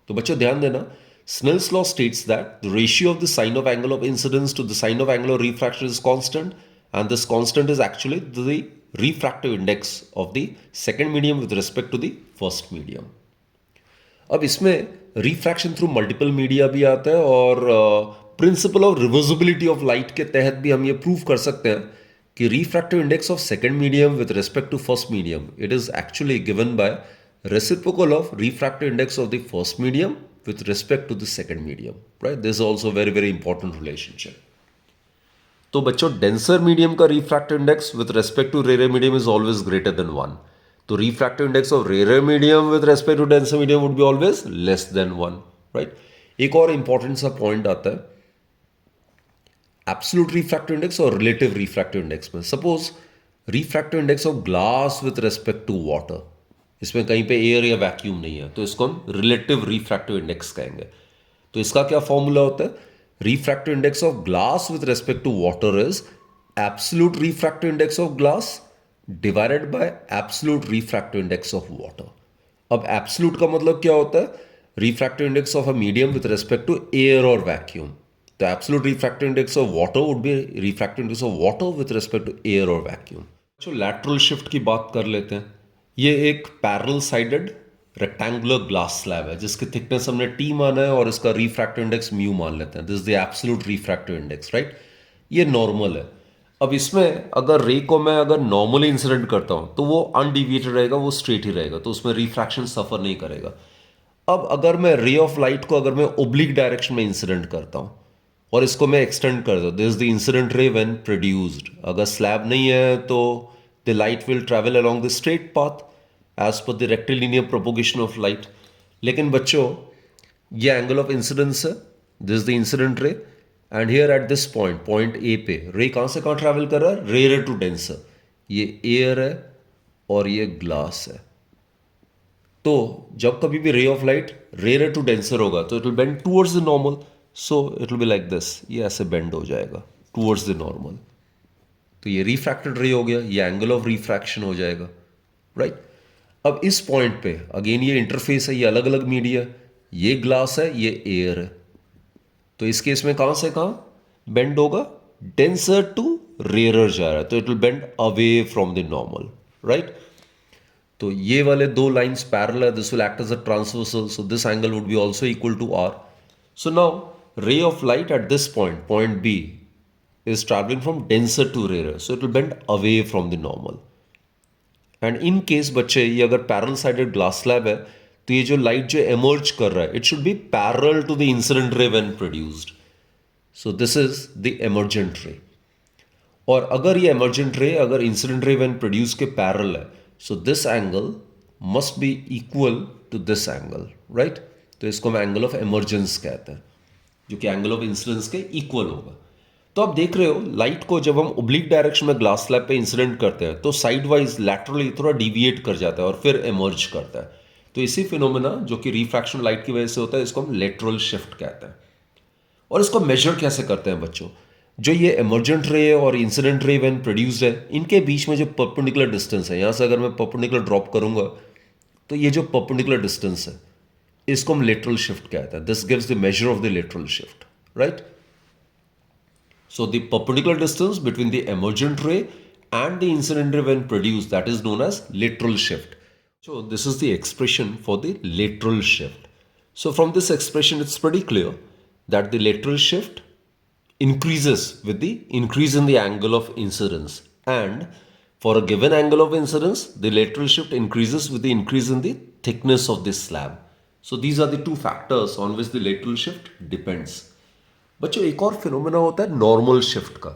तो बच्चों ध्यान देना, Snell's law states that the ratio of the sine of angle of incidence to the sine of angle of refraction is constant, and this constant is actually the refractive index of the second medium with respect to the first medium. अब इसमें रिफ्रैक्शन थ्रू मल्टीपल मीडिया भी आता है और principle of reversibility of light के तहत भी हम ये प्रूव कर सकते हैं कि refractive index of second medium with respect to first medium it is actually given by reciprocal of refractive index of the first medium with respect to the second medium, right? This is also a very very important relationship. तो बच्चों डेंसर मीडियम का refractive index with respect to rare medium is always greater than 1. तो refractive index of rare medium with respect to denser medium would be always less than 1, right? एक और इंपॉर्टेंट सा पॉइंट आता है एब्सोल्यूट रिफ्रैक्टिव इंडेक्स और रिलेटिव रिफ्रैक्टिव इंडेक्स में। Suppose refractive index of glass with respect to water, इसमें कहीं पे एयर या वैक्यूम नहीं है, तो इसको हम रिलेटिव रिफ्रैक्टिव इंडेक्स कहेंगे। तो इसका क्या फॉर्मूला होता है? Refractive index of glass with respect to water is absolute refractive index of glass divided by absolute refractive index of water. अब एब्सोल्यूट का मतलब क्या होता है? Refractive index of a medium with respect to air और वैक्यूम। तो absolute refractive index of water would be refractive index of water with respect to air और वैक्यूम। जो लैटरल शिफ्ट की बात कर लेते हैं, ये एक parallel sided rectangular glass slab है जिसकी थिकनेस हमने टी माना है और इसका रिफ्रैक्टिव इंडेक्स म्यू मान लेते हैं। This is the absolute refractive index, right? ये नॉर्मल है। अब इसमें अगर रे को मैं अगर नॉर्मली इंसिडेंट करता हूं तो वो अनडिविएटेड रहेगा, वो स्ट्रेट ही रहेगा, तो उसमें रिफ्रैक्शन सफर नहीं करेगा। अब अगर मैं रे ऑफ लाइट को अगर मैं ओब्लिक डायरेक्शन में इंसिडेंट करता हूं और इसको मैं एक्सटेंड कर दूं, this is the incident ray when produced. अगर स्लैब नहीं है तो the light will travel along the straight path as per the rectilinear propagation of light. लेकिन बच्चों, ये एंगल ऑफ इंसिडेंस है, this is the incident ray, and here at this point, point A पे रे कहां से कहां ट्रैवल कर रहा है? Rare to denser. ये एयर है और ये ग्लास है। तो जब कभी भी ray of light rare to denser होगा तो it will bend towards the normal, so it will be like this, ये ऐसे बेंड हो जाएगा टूवर्ड्स द नॉर्मल। तो ये रिफ्रैक्टेड रे हो गया, ये एंगल ऑफ रिफ्रैक्शन हो जाएगा, राइट। अब इस पॉइंट पे अगेन ये इंटरफेस है, ये अलग अलग मीडिया, ये ग्लास है, ये एयर है। तो इस केस में कहां से कहां बेंड होगा? डेंसर टू रेयरर जा रहा है, तो it will bend away from the normal, right. तो ये वाले दो लाइंस पैरेलल है, this will act as a transversal, so this angle would be also equal to r. So now ray of light at this point, point B, is traveling from denser to rarer, so it will bend away from the normal. And in case बच्चे ये अगर पैरल साइडेड ग्लास स्लैब है तो ये जो लाइट जो एमर्ज कर रहा है, it should be parallel to the incident ray when produced, so this is the emergent ray. और अगर ये एमर्जेंट रे अगर इंसिडेंट रे व्हेन प्रोड्यूस के पैरल है, so this angle must be equal to this angle, right. तो इसको हम एंगल ऑफ एमर्जेंस कहते हैं, जो कि एंगल ऑफ इंसिडेंस के इक्वल होगा। तो आप देख रहे हो लाइट को जब हम ओब्लिक डायरेक्शन में ग्लास स्लैब पे इंसिडेंट करते हैं तो साइड वाइज लैटरली थोड़ा डिविएट कर जाता है और फिर एमर्ज करता है। तो इसी फिनोमेना जो कि रिफ्रैक्शन लाइट की वजह से होता है, इसको हम लेटरल शिफ्ट कहते हैं। और इसको मेजर कैसे करते हैं बच्चों? जो ये एमर्जेंट रे और इंसिडेंट रे व्हेन प्रोड्यूस्ड है, इनके बीच में जो परपेंडिकुलर डिस्टेंस है, यहां से अगर मैं परपेंडिकुलर ड्रॉप करूंगा तो ये जो परपेंडिकुलर डिस्टेंस है इसको हम लेटरल शिफ्ट कहते हैं। This gives the measure of the lateral shift, right. So the perpendicular distance between the emergent ray and the incident ray when produced, that is known as lateral shift. So this is the expression for the lateral shift. So from this expression it's pretty clear that the lateral shift increases with the increase in the angle of incidence, and for a given angle of incidence the lateral shift increases with the increase in the thickness of this slab. So these are the two factors on which the lateral shift depends. बच्चों एक और फिनोमेना होता है नॉर्मल शिफ्ट का।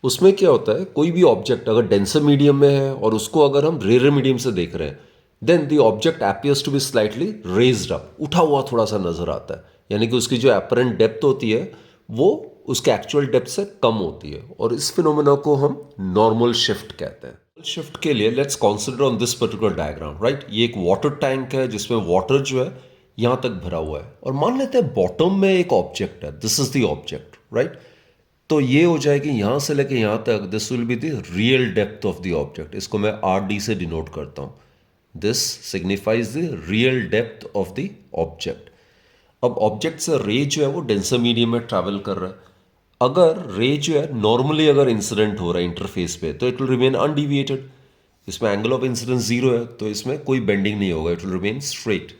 उसमें क्या होता है, कोई भी ऑब्जेक्ट अगर डेंसर मीडियम में है और उसको अगर हम रेयर मीडियम से देख रहे हैं, then the object appears to be slightly raised up, उठा हुआ थोड़ा सा नजर आता है, यानी कि उसकी जो अपरेंट डेप्थ होती है वो उसके एक्चुअल डेप्थ से कम होती है, और इस फिनोमेना को हम नॉर्मल शिफ्ट कहते हैं। शिफ्ट के लिए let's consider on this particular diagram, right. ये एक वाटर टैंक है जिसमें वाटर जो है यहां तक भरा हुआ है, और मान लेते हैं बॉटम में एक ऑब्जेक्ट है, this is the object, right. तो ये हो जाएगी यहां से लेके यहां तक, this will be the real depth of the object. इसको मैं आर डी से डिनोट करता हूं, this signifies the real depth of the object. अब ऑब्जेक्ट से रे जो है वो डेंसर मीडियम में ट्रैवल कर रहा है। अगर रे जो है नॉर्मली अगर इंसिडेंट हो रहा है इंटरफेस पे, तो इट विल रिमेन अनडिविएटेड। इसमें एंगल ऑफ इंसिडेंस 0 है, तो इसमें कोई बेंडिंग नहीं होगा, इट विल रिमेन स्ट्रेट।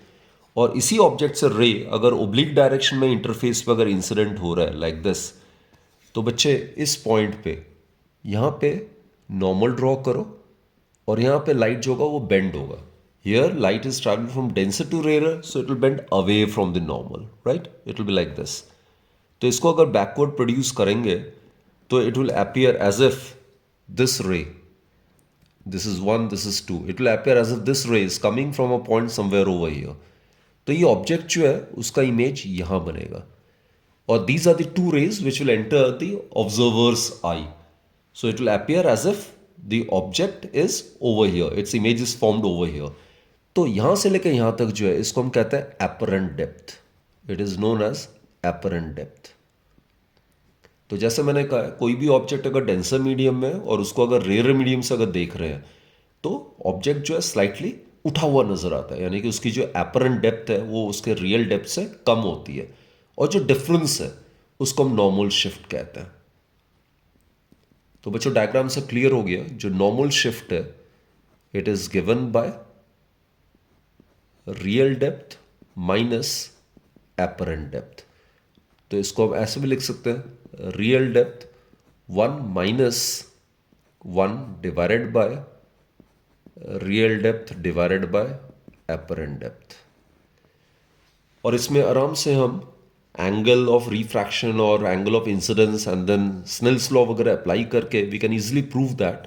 और इसी ऑब्जेक्ट से रे अगर ओब्लिक डायरेक्शन में इंटरफेस पे अगर इंसिडेंट हो रहा है लाइक दिस, तो बच्चे इस पॉइंट पे यहाँ पे नॉर्मल ड्रॉ करो और यहाँ पे लाइट जो होगा वो बेंड होगा। Here light is travelling from denser to rare, so it will bend away from the normal, right. It will be like this. तो इसको अगर बैकवर्ड प्रोड्यूस करेंगे तो it will appear as if this ray, this is 1, this is 2, it will appear as if this ray is coming from a point somewhere over here. तो ये ऑब्जेक्ट जो है उसका इमेज यहां बनेगा, और these are the two rays which will enter the observer's eye, so it will appear as if the object is over here, its image is formed over here. तो यहां से लेकर यहां तक जो है इसको हम कहते हैं apparent depth, it is known as apparent depth. तो जैसे मैंने कहा, कोई भी ऑब्जेक्ट अगर डेंसर मीडियम में और उसको अगर रेयर मीडियम से अगर देख रहे हैं तो ऑब्जेक्ट जो है स्लाइटली उठा हुआ नजर आता है, यानी कि उसकी जो अपरेंट डेप्थ है वो उसके रियल डेप्थ से कम होती है, और जो डिफरेंस है उसको हम नॉर्मल शिफ्ट कहते हैं। तो बच्चों डायग्राम से क्लियर हो गया, जो नॉर्मल शिफ्ट है it is given by real depth minus apparent depth. तो इसको हम ऐसे भी लिख सकते हैं, real depth 1 minus 1 divided by real depth divided by apparent depth. और इसमें आराम से हम एंगल ऑफ रिफ्रैक्शन और angle of incidence and then Snell's law वगैरह अप्लाई करके we can easily prove that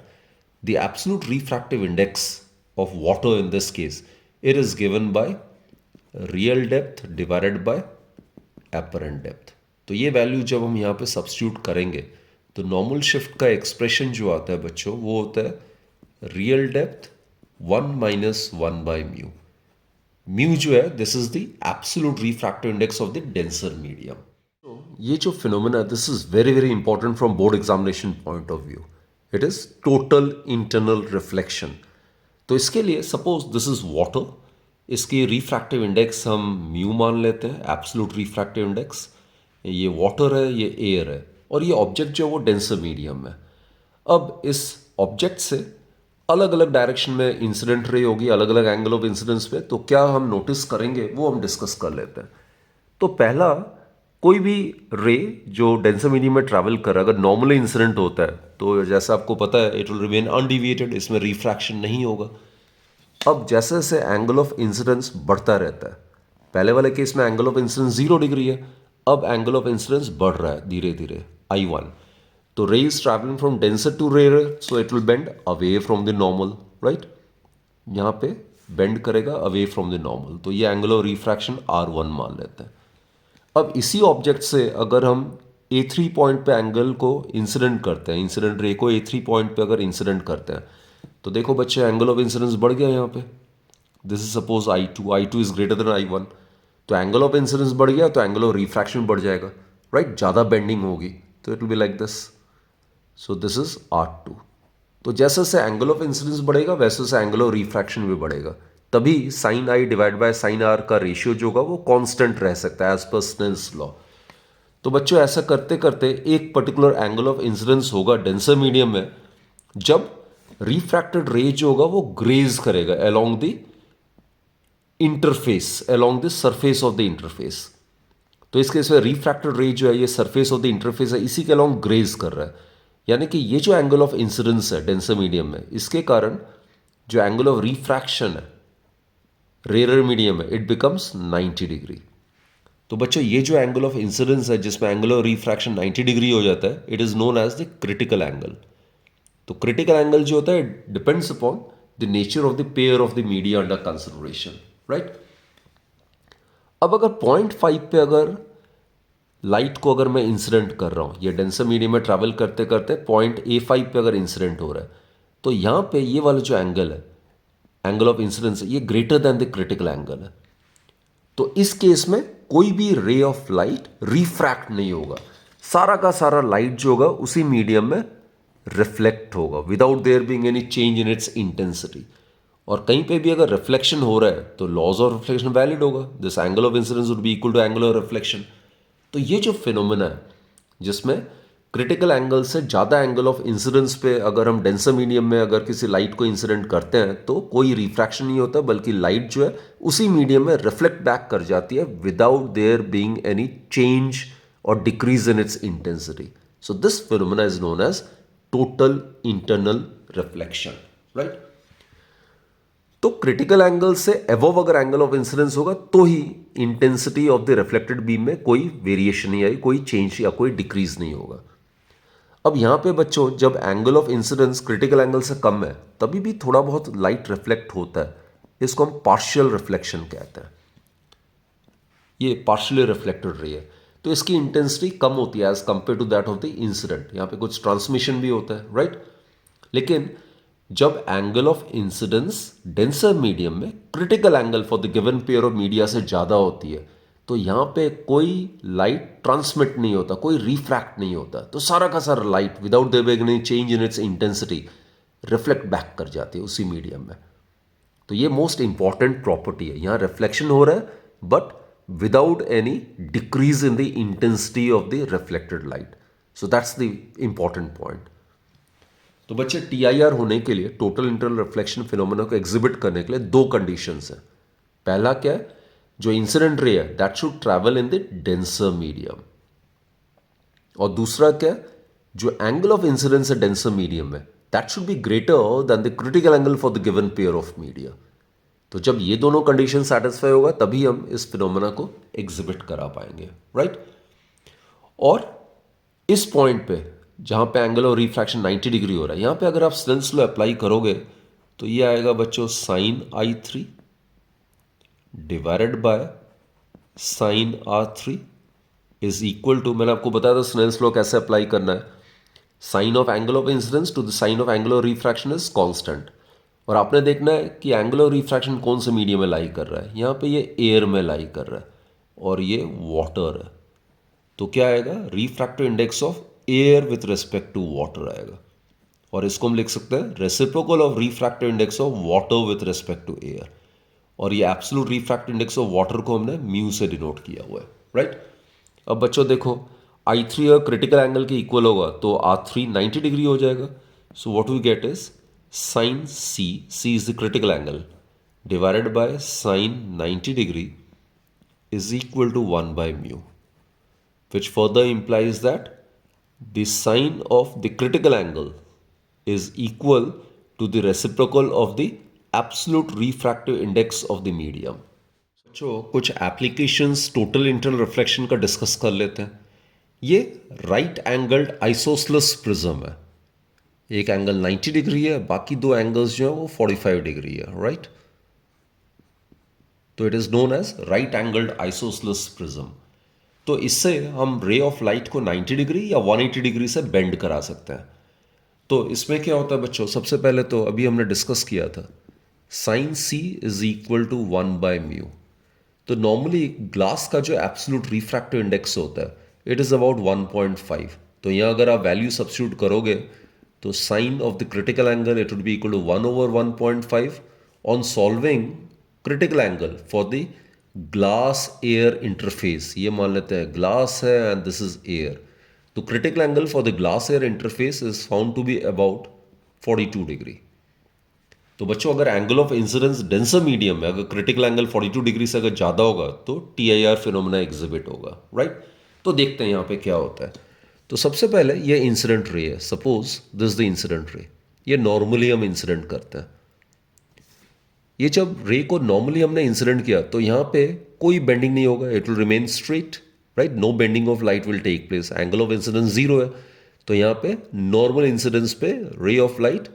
the absolute refractive index of water in this case it is given by real depth divided by apparent depth. तो ये वैल्यू जब हम यहाँ पे सब्स्टिट्यूट करेंगे तो नॉर्मल शिफ्ट का एक्सप्रेशन जो आता है बच्चों वो होता है real depth 1 minus 1 by mu. Mu जो है this is the absolute refractive index of the denser medium. ये जो phenomena this is very very important from board examination point of view. It is total internal reflection. तो इसके लिए सपोज दिस इज वाटर, इसकी रिफ्रैक्टिव इंडेक्स हम म्यू मान लेते हैं, एब्सोल्यूट रिफ्रैक्टिव इंडेक्स। ये वाटर है, ये एयर है, और ये ऑब्जेक्ट जो है वो डेंसर मीडियम है। अब इस ऑब्जेक्ट से अलग अलग डायरेक्शन में इंसिडेंट रे होगी, अलग अलग एंगल ऑफ इंसिडेंस पे। तो क्या हम नोटिस करेंगे वो हम डिस्कस कर लेते हैं। तो पहला, कोई भी रे जो डेंसर मीडियम में ट्रैवल कर रहा है अगर नॉर्मली इंसिडेंट होता है तो जैसा आपको पता है इट विल रिमेन अनडिविएटेड, इसमें रिफ्रैक्शन नहीं होगा। अब जैसे जैसे एंगल ऑफ इंसिडेंस बढ़ता रहता है, पहले वाले केस में एंगल ऑफ इंसिडेंस 0 डिग्री है, अब एंगल ऑफ इंसिडेंस बढ़ रहा है धीरे धीरे I1। तो ray is traveling from denser to rarer, so it will bend away from the normal, right? यहाँ पे बेंड करेगा away from the normal, तो ये एंगल ऑफ रिफ्रैक्शन R1 मान लेते हैं। अब इसी ऑब्जेक्ट से अगर हम A3 पॉइंट पे एंगल को इंसिडेंट करते हैं, इंसिडेंट रे को A3 पॉइंट पे अगर इंसिडेंट करते हैं, तो देखो बच्चे एंगल ऑफ इंसिडेंस बढ़ गया यहाँ पे। This is suppose I2 is greater then I1, तो एंगल ऑफ इंसिडेंस बढ़ गया तो एंगल ऑफ रिफ्रैक्शन बढ़ जाएगा, राइट? ज़्यादा बेंडिंग होगी तो it will be like this. So this is R2। तो जैसे जैसे एंगल ऑफ इंसिडेंस बढ़ेगा वैसे वैसे एंगल ऑफ रिफ्रैक्शन भी बढ़ेगा, तभी sine I divide by sine R का रेशियो जो होगा वो कांस्टेंट रह सकता है एज पर स्नेल्स लॉ। तो बच्चों ऐसा करते करते एक पर्टिकुलर एंगल ऑफ इंसिडेंस होगा डेंसर मीडियम में जब रिफ्रैक्टेड रे जो होगा वो ग्रेज करेगा along the interface, along the surface of the interface. तो इस केस में रिफ्रैक्टेड रे जो है ये सरफेस ऑफ द इंटरफेस है, इसी के अलोंग ग्रेज कर रहा है। यानी कि ये जो एंगल ऑफ इंसिडेंस है डेंसर मीडियम में, इसके कारण जो एंगल ऑफ रिफ्रैक्शन है रेयर मीडियम में इट बिकम्स 90 डिग्री। तो बच्चों ये जो एंगल ऑफ इंसिडेंस है जिसमें एंगल ऑफ रिफ्रैक्शन 90 डिग्री हो जाता है it is known as the critical angle. तो क्रिटिकल एंगल जो होता है it depends upon the nature of the pair of the media under consideration, right? अब अगर 0.5 पे अगर लाइट को अगर मैं इंसिडेंट कर रहा हूं, ये डेंसर मीडियम में ट्रैवल करते करते पॉइंट A5 पे अगर इंसिडेंट हो रहा है, तो यहां पे ये वाला जो एंगल है, एंगल ऑफ इंसिडेंस, ये greater than the critical angle है। तो इस केस में कोई भी रे ऑफ लाइट रिफ्रैक्ट नहीं होगा, सारा का सारा लाइट जो होगा उसी मीडियम में रिफ्लेक्ट होगा without there being any change in its intensity. और कहीं पे भी अगर रिफ्लेक्शन हो रहा है तो लॉज ऑफ रिफ्लेक्शन वैलिड होगा, this angle of incidence would be equal to angle of reflection. तो ये जो फिनोमेना है जिसमें क्रिटिकल एंगल से ज़्यादा एंगल ऑफ इंसिडेंस पे अगर हम डेंसर मीडियम में अगर किसी लाइट को इंसिडेंट करते हैं तो कोई रिफ्रैक्शन नहीं होता, बल्कि लाइट जो है उसी मीडियम में रिफ्लेक्ट बैक कर जाती है without there being any change और decrease in its intensity. So this phenomena is known as total internal reflection, right? तो क्रिटिकल एंगल से एबव अगर एंगल ऑफ इंसिडेंस होगा तो ही intensity of the reflected beam में कोई वेरिएशन नहीं आई, कोई चेंज या कोई डिक्रीज नहीं होगा। अब यहां पे बच्चों जब angle of incidence critical angle से कम है तभी भी थोड़ा बहुत लाइट रिफ्लेक्ट होता है, इसको हम पार्शियल रिफ्लेक्शन कहते हैं। ये पार्शियली रिफ्लेक्टेड रे है तो इसकी इंटेंसिटी कम होती है as compare to that of the incident. यहां पे कुछ ट्रांसमिशन भी होता है, राइट? लेकिन जब angle of incidence denser medium में critical angle for the given pair of media से ज़्यादा होती है तो यहां पे कोई लाइट ट्रांसमिट नहीं होता, कोई रिफ्रैक्ट नहीं होता, तो सारा का सारा light without there being any change in its intensity reflect back कर जाती है उसी मीडियम में। तो ये मोस्ट इंपॉर्टेंट प्रॉपर्टी है, यहां रिफ्लेक्शन हो रहा है but without any decrease in the intensity of the reflected light. So that's the important point. तो बच्चे TIR होने के लिए, टोटल इंटरनल रिफ्लेक्शन फिनोमेना को एग्जिबिट करने के लिए दो कंडीशंस हैं। पहला क्या है, जो इंसिडेंट रे है that should travel in the denser medium, और दूसरा क्या है, जो एंगल ऑफ इंसिडेंस है डेंसर मीडियम में that should be greater than the critical angle for the given pair of media. तो जब ये दोनों कंडीशन सेटिस्फाई होगा तभी हम इस फिनोमेना को एग्जिबिट करा पाएंगे, राइट? और इस पॉइंट पे जहाँ पे एंगल ऑफ रिफ्रैक्शन 90 डिग्री हो रहा है, यहाँ पे अगर आप स्नेल्स लॉ अप्लाई करोगे तो ये आएगा बच्चों sine I3 divided by sine R3 is equal to, मैंने आपको बताया था स्नेल्स लॉ कैसे अप्लाई करना है, sine of angle of incidence to the sine of angle of refraction is constant. और आपने देखना है कि एंगल ऑफ रिफ्रैक्शन कौन से मीडियम में लाई कर रहा है, यहाँ पे ये एयर में लाई कर रहा है और ये वाटर है। तो क्या आएगा, refractive index of air with respect to water आएगा, और इसको हम लिख सकते हैं reciprocal of refractive index of water with respect to air. और ये absolute refractive index of water को हमने म्यू से डिनोट किया हुआ है, राइट? अब बच्चों देखो, I3 अगर क्रिटिकल एंगल के इक्वल होगा तो R3 90 डिग्री हो जाएगा। So what we get is sine C is the critical angle, divided by sine 90 degree is equal to 1 by mu, which further implies that the sine of the critical angle is equal to the reciprocal of the absolute refractive index of the medium. बच्चों कुछ एप्लीकेशंस टोटल इंटरनल रिफ्लेक्शन का डिस्कस कर लेते हैं। ये राइट एंगल्ड आइसोसलेस प्रिज्म है, एक एंगल 90 डिग्री है, बाकी दो एंगल्स जो है वो 45 डिग्री है, राइट? तो it is known as right angled isosceles prism. तो इससे हम रे ऑफ लाइट को 90 डिग्री या 180 डिग्री से बेंड करा सकते हैं। तो इसमें क्या होता है बच्चों, सबसे पहले तो अभी हमने डिस्कस किया था sine C is equal to 1 by mu. तो नॉर्मली ग्लास का जो एब्सोल्यूट रिफ्रैक्टिव इंडेक्स होता है इट इज़ अबाउट 1.5। तो यहाँ अगर आप वैल्यू सब्स्टिट्यूट करोगे तो sine of the critical angle it would be equal to 1/1.5 on solving critical angle for the glass air interface. ये मान लेते हैं ग्लास है एंड दिस इज एयर, तो critical angle for the glass air interface is found to be about 42 degree. तो बच्चों अगर angle of incidence denser medium में अगर क्रिटिकल एंगल 42 डिग्री से अगर ज़्यादा होगा तो TIR फिनोमेना एग्जिबिट होगा, राइट? तो देखते हैं यहाँ पे क्या होता है। तो सबसे पहले ये इंसिडेंट रे है, सपोज दिस द इंसिडेंट रे, ये नॉर्मली हम इंसिडेंट करते हैं। ये जब रे को नॉर्मली हमने इंसिडेंट किया तो यहाँ पे कोई बेंडिंग नहीं होगा, it will remain straight, right? No bending of light will take place, angle of incidence 0 है। तो यहाँ पे नॉर्मल इंसिडेंस पे रे ऑफ लाइट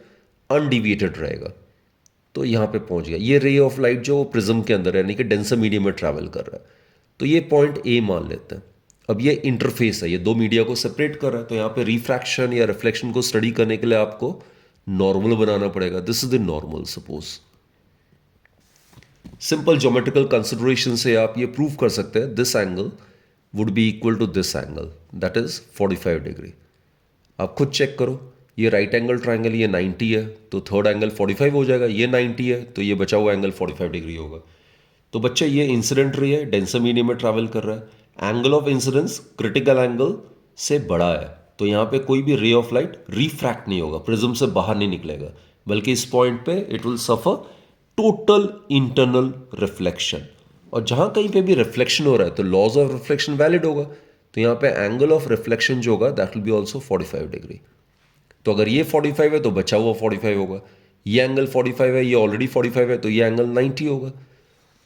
अनडिविएटेड रहेगा, तो यहाँ पे पहुँच गया। ये रे ऑफ लाइट जो प्रिज्म के अंदर है यानी कि डेंसर मीडियम में ट्रैवल कर रहा है, तो ये पॉइंट A मान लेते हैं। अब ये इंटरफेस है, ये दो मीडिया को सेपरेट कर रहा है, तो यहाँ पे रिफ्रैक्शन या रिफ्लेक्शन को स्टडी करने के लिए आपको नॉर्मल बनाना पड़ेगा। This is the normal. Suppose simple geometrical consideration से आप ये प्रूव कर सकते हैं this angle would be equal to this angle, that is 45 degree. आप खुद चेक करो, ये राइट एंगल ट्राइंगल ये 90 है तो थर्ड एंगल 45 हो जाएगा, ये 90 है तो ये बचा हुआ एंगल 45 डिग्री होगा। तो बच्चा ये इंसिडेंट रे है, डेंसर मीडियम में ट्रैवल कर रहा है, angle of incidence critical angle से बड़ा है, तो यहाँ पे कोई भी रे ऑफ लाइट रिफ्रैक्ट नहीं होगा, प्रिज्म से बाहर नहीं निकलेगा, बल्कि इस पॉइंट पे it will suffer total internal reflection. और जहाँ कहीं पे भी रिफ्लेक्शन हो रहा है तो लॉज ऑफ रिफ्लेक्शन वैलिड होगा, तो यहाँ पे एंगल ऑफ रिफ्लेक्शन जो होगा that will B also 45 degree. तो अगर ये 45 है तो बचा हुआ 45 होगा, ये एंगल 45 है, ये ऑलरेडी 45 है, तो ये एंगल 90 होगा।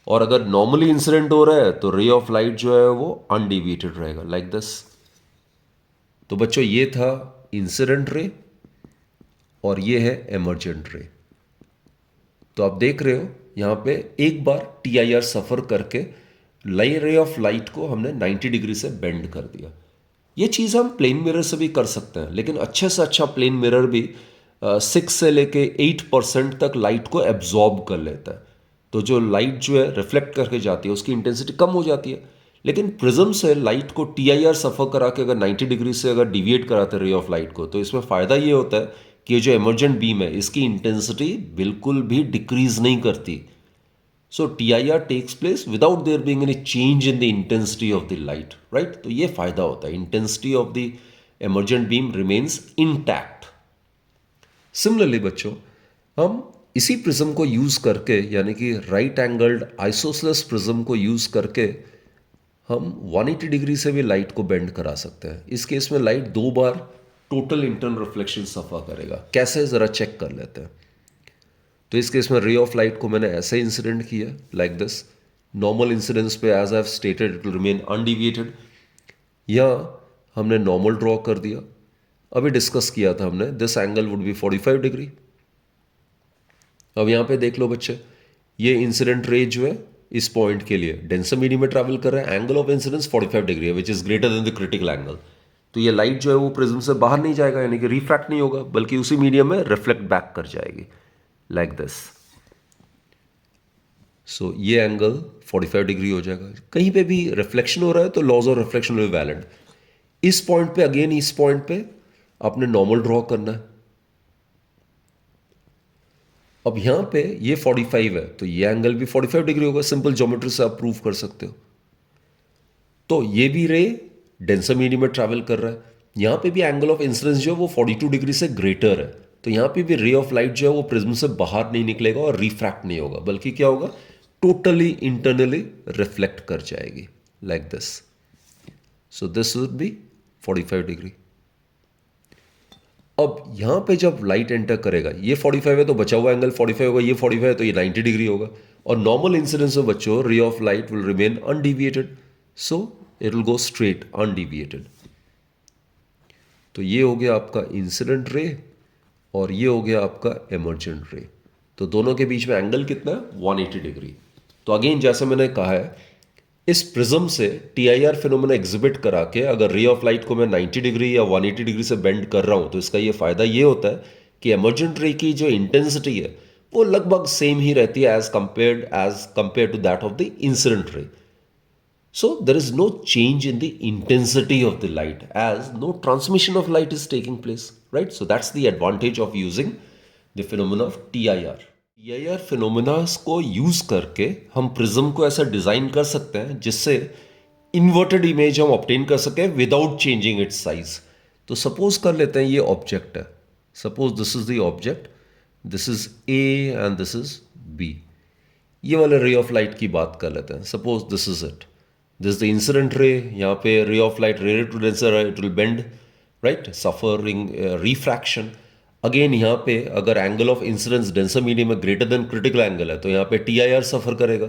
और अगर नॉर्मली इंसिडेंट हो रहा है तो रे ऑफ लाइट जो है वो अनडिविएटेड रहेगा, लाइक दिस। तो बच्चों ये था इंसिडेंट रे और ये है एमर्जेंट रे। तो आप देख रहे हो यहाँ पे एक बार TIR सफर करके लाइट रे ऑफ लाइट को हमने 90 डिग्री से बेंड कर दिया। ये चीज़ हम प्लेन मिरर से भी कर सकते हैं, लेकिन अच्छे से अच्छा प्लेन मिरर भी 6 से लेके 8% तक लाइट को एब्जॉर्ब कर लेता है। तो जो लाइट जो है रिफ्लेक्ट करके जाती है उसकी इंटेंसिटी कम हो जाती है, लेकिन प्रिज्म से लाइट को TIR सफर करा के अगर 90 डिग्री से अगर डिविएट कराते रे ऑफ लाइट को, तो इसमें फ़ायदा ये होता है कि ये जो एमर्जेंट बीम है इसकी इंटेंसिटी बिल्कुल भी डिक्रीज नहीं करती। So TIR takes place without there being any change in the intensity of the light, right? तो ये फायदा होता है, intensity of the emergent beam remains intact. Similarly बच्चों हम इसी प्रिज्म को यूज करके यानी कि राइट एंगल्ड आइसोसलेस प्रिज्म को यूज करके हम 180 डिग्री से भी लाइट को बेंड करा सकते हैं। इस केस में लाइट दो बार टोटल इंटरनल रिफ्लेक्शन सफ़र करेगा। कैसे, ज़रा चेक कर लेते हैं। तो इस केस में रे ऑफ लाइट को मैंने ऐसे इंसिडेंट किया, लाइक दिस। नॉर्मल इंसिडेंस पे as I have stated it will remain undeviated, या हमने नॉर्मल ड्रॉ कर दिया। अभी डिस्कस किया था हमने, this angle would B 45 degree. अब यहाँ पे देख लो बच्चे, ये इंसिडेंट रे जो है इस पॉइंट के लिए डेंसर मीडियम में ट्रैवल कर रहा है, एंगल ऑफ इंसिडेंस 45 डिग्री है, which is greater than the critical angle. तो ये लाइट जो है वो प्रिज्म से बाहर नहीं जाएगा, यानी कि रिफ्रैक्ट नहीं होगा, बल्कि उसी मीडियम में रिफ्लेक्ट बैक कर जाएगी, लाइक दिस। सो ये एंगल 45 डिग्री हो जाएगा। कहीं पे भी रिफ्लेक्शन हो रहा है तो laws of reflection will be valid. इस पॉइंट पे अगेन, इस पॉइंट पे आपने नॉर्मल ड्रॉ करना है। अब यहां पे ये 45 है तो ये एंगल भी 45 डिग्री होगा, सिंपल ज्योमेट्री से आप प्रूव कर सकते हो। तो ये भी रे डेंसर मीडियम में ट्रैवल कर रहा है, यहां पे भी एंगल ऑफ इंसिडेंस जो है वो 42 डिग्री से ग्रेटर है, तो यहां पे भी रे ऑफ लाइट जो है वो प्रिज्म से बाहर नहीं निकलेगा और रिफ्रैक्ट नहीं होगा, बल्कि क्या होगा, टोटली इंटरनली रिफ्लेक्ट कर जाएगी, like this. So this would be 45 degree. अब यहां पे जब लाइट एंटर करेगा, ये 45 है तो बचा हुआ एंगल 45 होगा, ये 45 है तो ये 90 डिग्री होगा, और नॉर्मल इंसिडेंस में बच्चों रे of light will remain undeviated, so it will go straight undeviated. तो ये हो गया आपका इंसिडेंट रे और ये हो गया आपका एमर्जेंट रे। तो दोनों के बीच में एंगल कितना है, 180 डिग्री। तो अगेन जैसे मैंने कहा है, इस प्रिज्म से टीआईआर फिनोमेना एग्जिबिट करा के अगर रे ऑफ लाइट को मैं 90 डिग्री या 180 डिग्री से बेंड कर रहा हूं, तो इसका ये फायदा ये होता है कि एमर्जेंट रे की जो इंटेंसिटी है वो लगभग सेम ही रहती है as compare to that of the incident ray. So there is no change in the intensity of the light as no transmission of light is taking place, right? So that's the advantage of using the phenomena of TIR. TIR phenomena को यूज करके हम प्रिज्म को ऐसा डिजाइन कर सकते हैं जिससे इन्वर्टेड इमेज हम ऑब्टेन कर सके विदाउट चेंजिंग इट्स साइज। तो सपोज कर लेते हैं ये ऑब्जेक्ट है, suppose this is the object, this is A and this is B. ये वाले रे ऑफ लाइट की बात कर लेते हैं, suppose this is it, this is the incident ray. यहाँ पे ray of light ray to denser है, it will bend, right, suffering refraction. Again यहाँ पे अगर angle of incidence denser medium में ग्रेटर देन क्रिटिकल एंगल है तो यहाँ पे टीआईआर सफर करेगा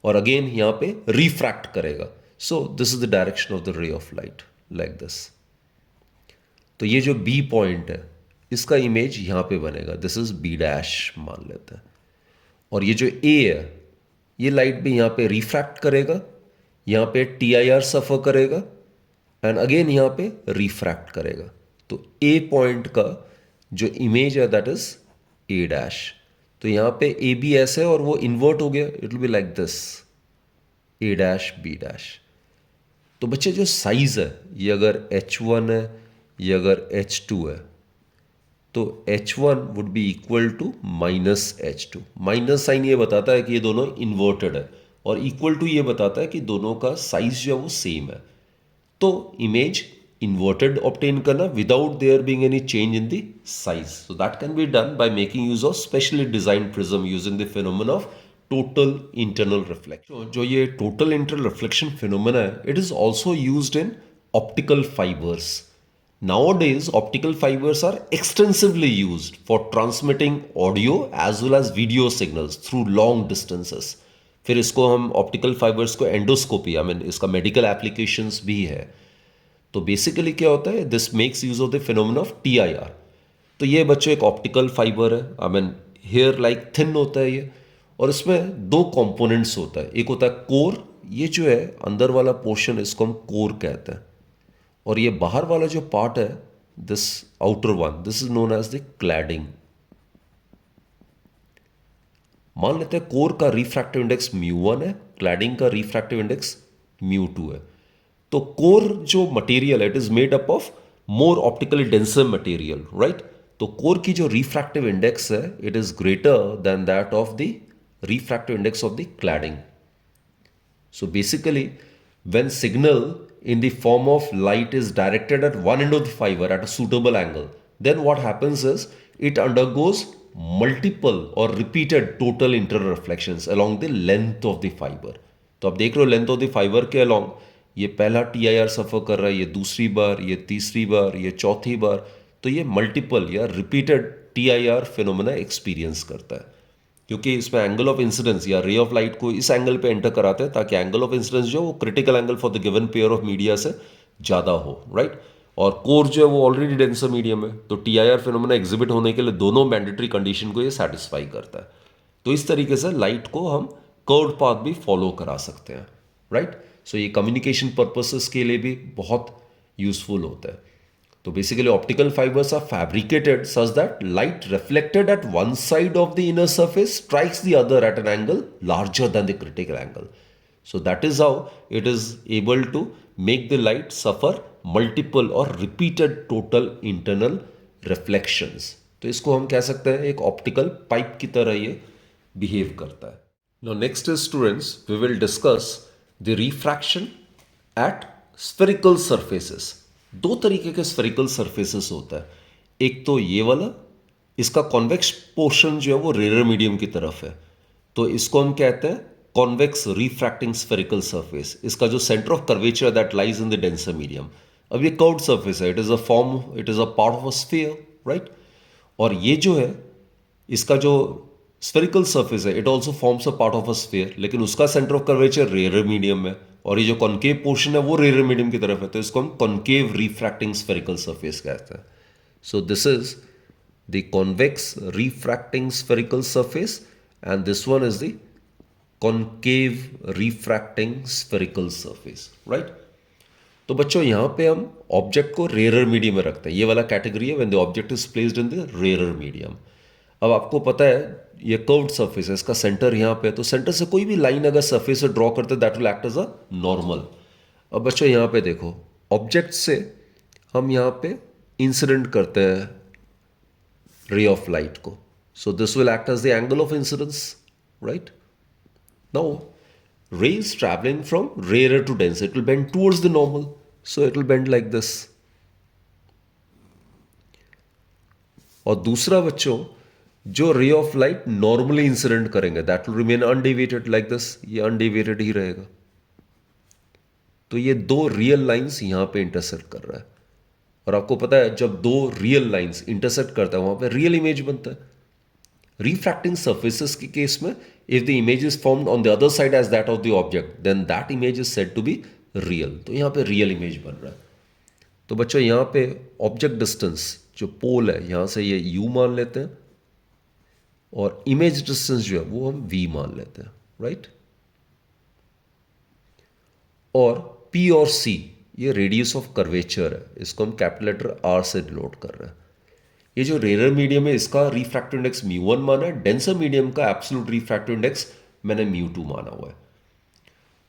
और अगेन यहाँ पे रिफ्रैक्ट करेगा। So this is the direction of the रे ऑफ लाइट, लाइक दिस। तो ये जो बी पॉइंट है इसका इमेज यहाँ पे बनेगा, दिस इज बी डैश मान लेते हैं। और ये जो ए है ये लाइट भी यहाँ पे रिफ्रैक्ट करेगा, यहाँ पे टीआईआर सफर करेगा एंड अगेन यहाँ पे रिफ्रैक्ट करेगा। तो ए पॉइंट का जो इमेज है दैट इज ए डैश। तो यहाँ पे ए बी ऐसे है और वो इन्वर्ट हो गया, it will be like this, A dash B dash. तो बच्चे जो साइज है ये अगर H1 है, ये अगर H2 है, तो H1 would be equal to minus H2। Minus sign ये बताता है कि ये दोनों इन्वर्टेड है और इक्वल टू ये बताता है कि दोनों का साइज जो है वो सेम है। तो इमेज इन्वर्टेड ऑब्टेन करना without there being any change in the size, so that can be done by making use of specially designed prism using the phenomena of total internal reflection. जो ये टोटल इंटरनल रिफ्लेक्शन फिनोमेना है, it is also used in optical fibres. Nowadays, optical fibers are extensively used for transmitting audio as well as video signals through long distances. फिर इसको हम ऑप्टिकल फाइबर्स को एंडोस्कोपी, आई मीन इसका मेडिकल एप्लीकेशंस भी है। तो बेसिकली क्या होता है, this makes use of the phenomena of TIR. तो ये बच्चों एक ऑप्टिकल फाइबर है, I mean hair like thin होता है ये, और इसमें दो कंपोनेंट्स होता है। एक होता है कोर, ये जो है अंदर वाला पोर्शन इसको हम कोर कहते हैं, और ये बाहर वाला जो पार्ट है, this outer one, this is known as the cladding. मान लेते हैं कोर का रिफ्रैक्टिव इंडेक्स μ1 है, क्लैडिंग का रिफ्रैक्टिव इंडेक्स μ2 है। तो कोर जो मटेरियल है, it is made up of more optically denser material, right. तो कोर की जो रिफ्रैक्टिव इंडेक्स है, it is greater then that of the refractive index of the cladding. So basically, when signal in the form of light is directed at one end of the fiber at a suitable angle, then what happens is it undergoes multiple or repeated total internal reflections along the length of the fiber. तो आप देख रहे हो लेंथ ऑफ द फाइबर के along ये पहला TIR सफ़र कर रहा है, ये दूसरी बार, ये तीसरी बार, ये चौथी बार, तो ये मल्टीपल या रिपीटेड TIR फिनोमेना एक्सपीरियंस करता है, क्योंकि इसमें एंगल ऑफ इंसिडेंस या रे ऑफ लाइट को इस एंगल पे एंटर कराते हैं ताकि एंगल ऑफ इंसिडेंस जो वो critical angle for the given pair of media से ज़्यादा हो, राइट। और कोर जो है वो ऑलरेडी डेंसर मीडियम है, तो TIR फिनोमेना एग्जिबिट होने के लिए दोनों मैंडेटरी कंडीशन को ये सेटिस्फाई करता है। तो इस तरीके से लाइट को हम कर्व्ड पाथ भी फॉलो करा सकते हैं, राइट। सो ये कम्युनिकेशन पर्पसेस के लिए भी बहुत यूजफुल होता है। तो basically optical fibres are fabricated such that light reflected at one side of the inner surface strikes the other at an angle larger than the critical angle. So that is how it is able to make the light suffer multiple or repeated total internal reflections. तो इसको हम कह सकते हैं एक ऑप्टिकल पाइप की तरह ये बिहेव करता है। Now next is students, we will discuss the refraction at spherical surfaces. दो तरीके के spherical surfaces होता है, एक तो ये वाला, इसका कॉन्वेक्स पोर्शन जो है वो रेयर मीडियम की तरफ है, तो इसको हम कहते हैं कॉन्वेक्स रिफ्रैक्टिंग स्फेरिकल सरफेस। इसका जो centre of curvature that lies in the denser medium. अब ये कर्व्ड सरफेस है, it is a form, it is a part of a sphere, right. और ये जो है इसका जो स्फेरिकल सरफेस है, it also forms a part of a sphere, लेकिन उसका centre of curvature rare medium में, और ये जो कॉन्केव पोर्शन है वो रेयर मीडियम की तरफ है, तो इसको हम कॉन्केव रिफ्रैक्टिंग स्फेरिकल सरफेस कहते हैं। सो this is the convex refracting spherical surface and this one is the concave refracting spherical surface, right? तो बच्चों यहां पे हम ऑब्जेक्ट को रेयर मीडियम में रखते हैं, ये वाला कैटेगरी है when the object is placed in the rare medium. अब आपको पता है ये कर्व्ड सरफेस है, इसका सेंटर यहां पे है, तो सेंटर से कोई भी लाइन अगर सरफेस से ड्रॉ करते हैं that will act as a normal. अब बच्चों यहां पे देखो, ऑब्जेक्ट से हम यहां पे इंसिडेंट करते हैं रे ऑफ लाइट को, so this will act as the angle of incidence, right. Now, rays traveling from rarer to denser, it will bend towards the normal. So it will bend like this. और दूसरा बच्चों, जो ray of light normally incident करेंगे that will remain undeviated like this, ये अनडेविएटेड ही रहेगा। तो ये दो रियल लाइंस यहां पे इंटरसेक्ट कर रहा है, और आपको पता है जब दो रियल लाइंस इंटरसेक्ट करता है वहां पे रियल इमेज बनता है। रिफ्रैक्टिंग सर्फेसेस के केस में if the image is formed on the other side as that of the object then that image is said to be real. तो यहां पे रियल इमेज बन रहा है। तो बच्चों यहां पे ऑब्जेक्ट डिस्टेंस जो पोल है यहां से ये u मान लेते हैं, और इमेज डिस्टेंस जो है वो हम v मान लेते हैं, राइट। और p और c ये रेडियस ऑफ कर्वेचर है, इसको हम कैपिटल लेटर r से डिनोट कर रहे हैं। ये जो रेयर मीडियम है इसका रिफ्रैक्टिव इंडेक्स μ1 माना है, डेंसर मीडियम का एब्सोल्यूट रिफ्रैक्टिव इंडेक्स मैंने μ2 माना हुआ है।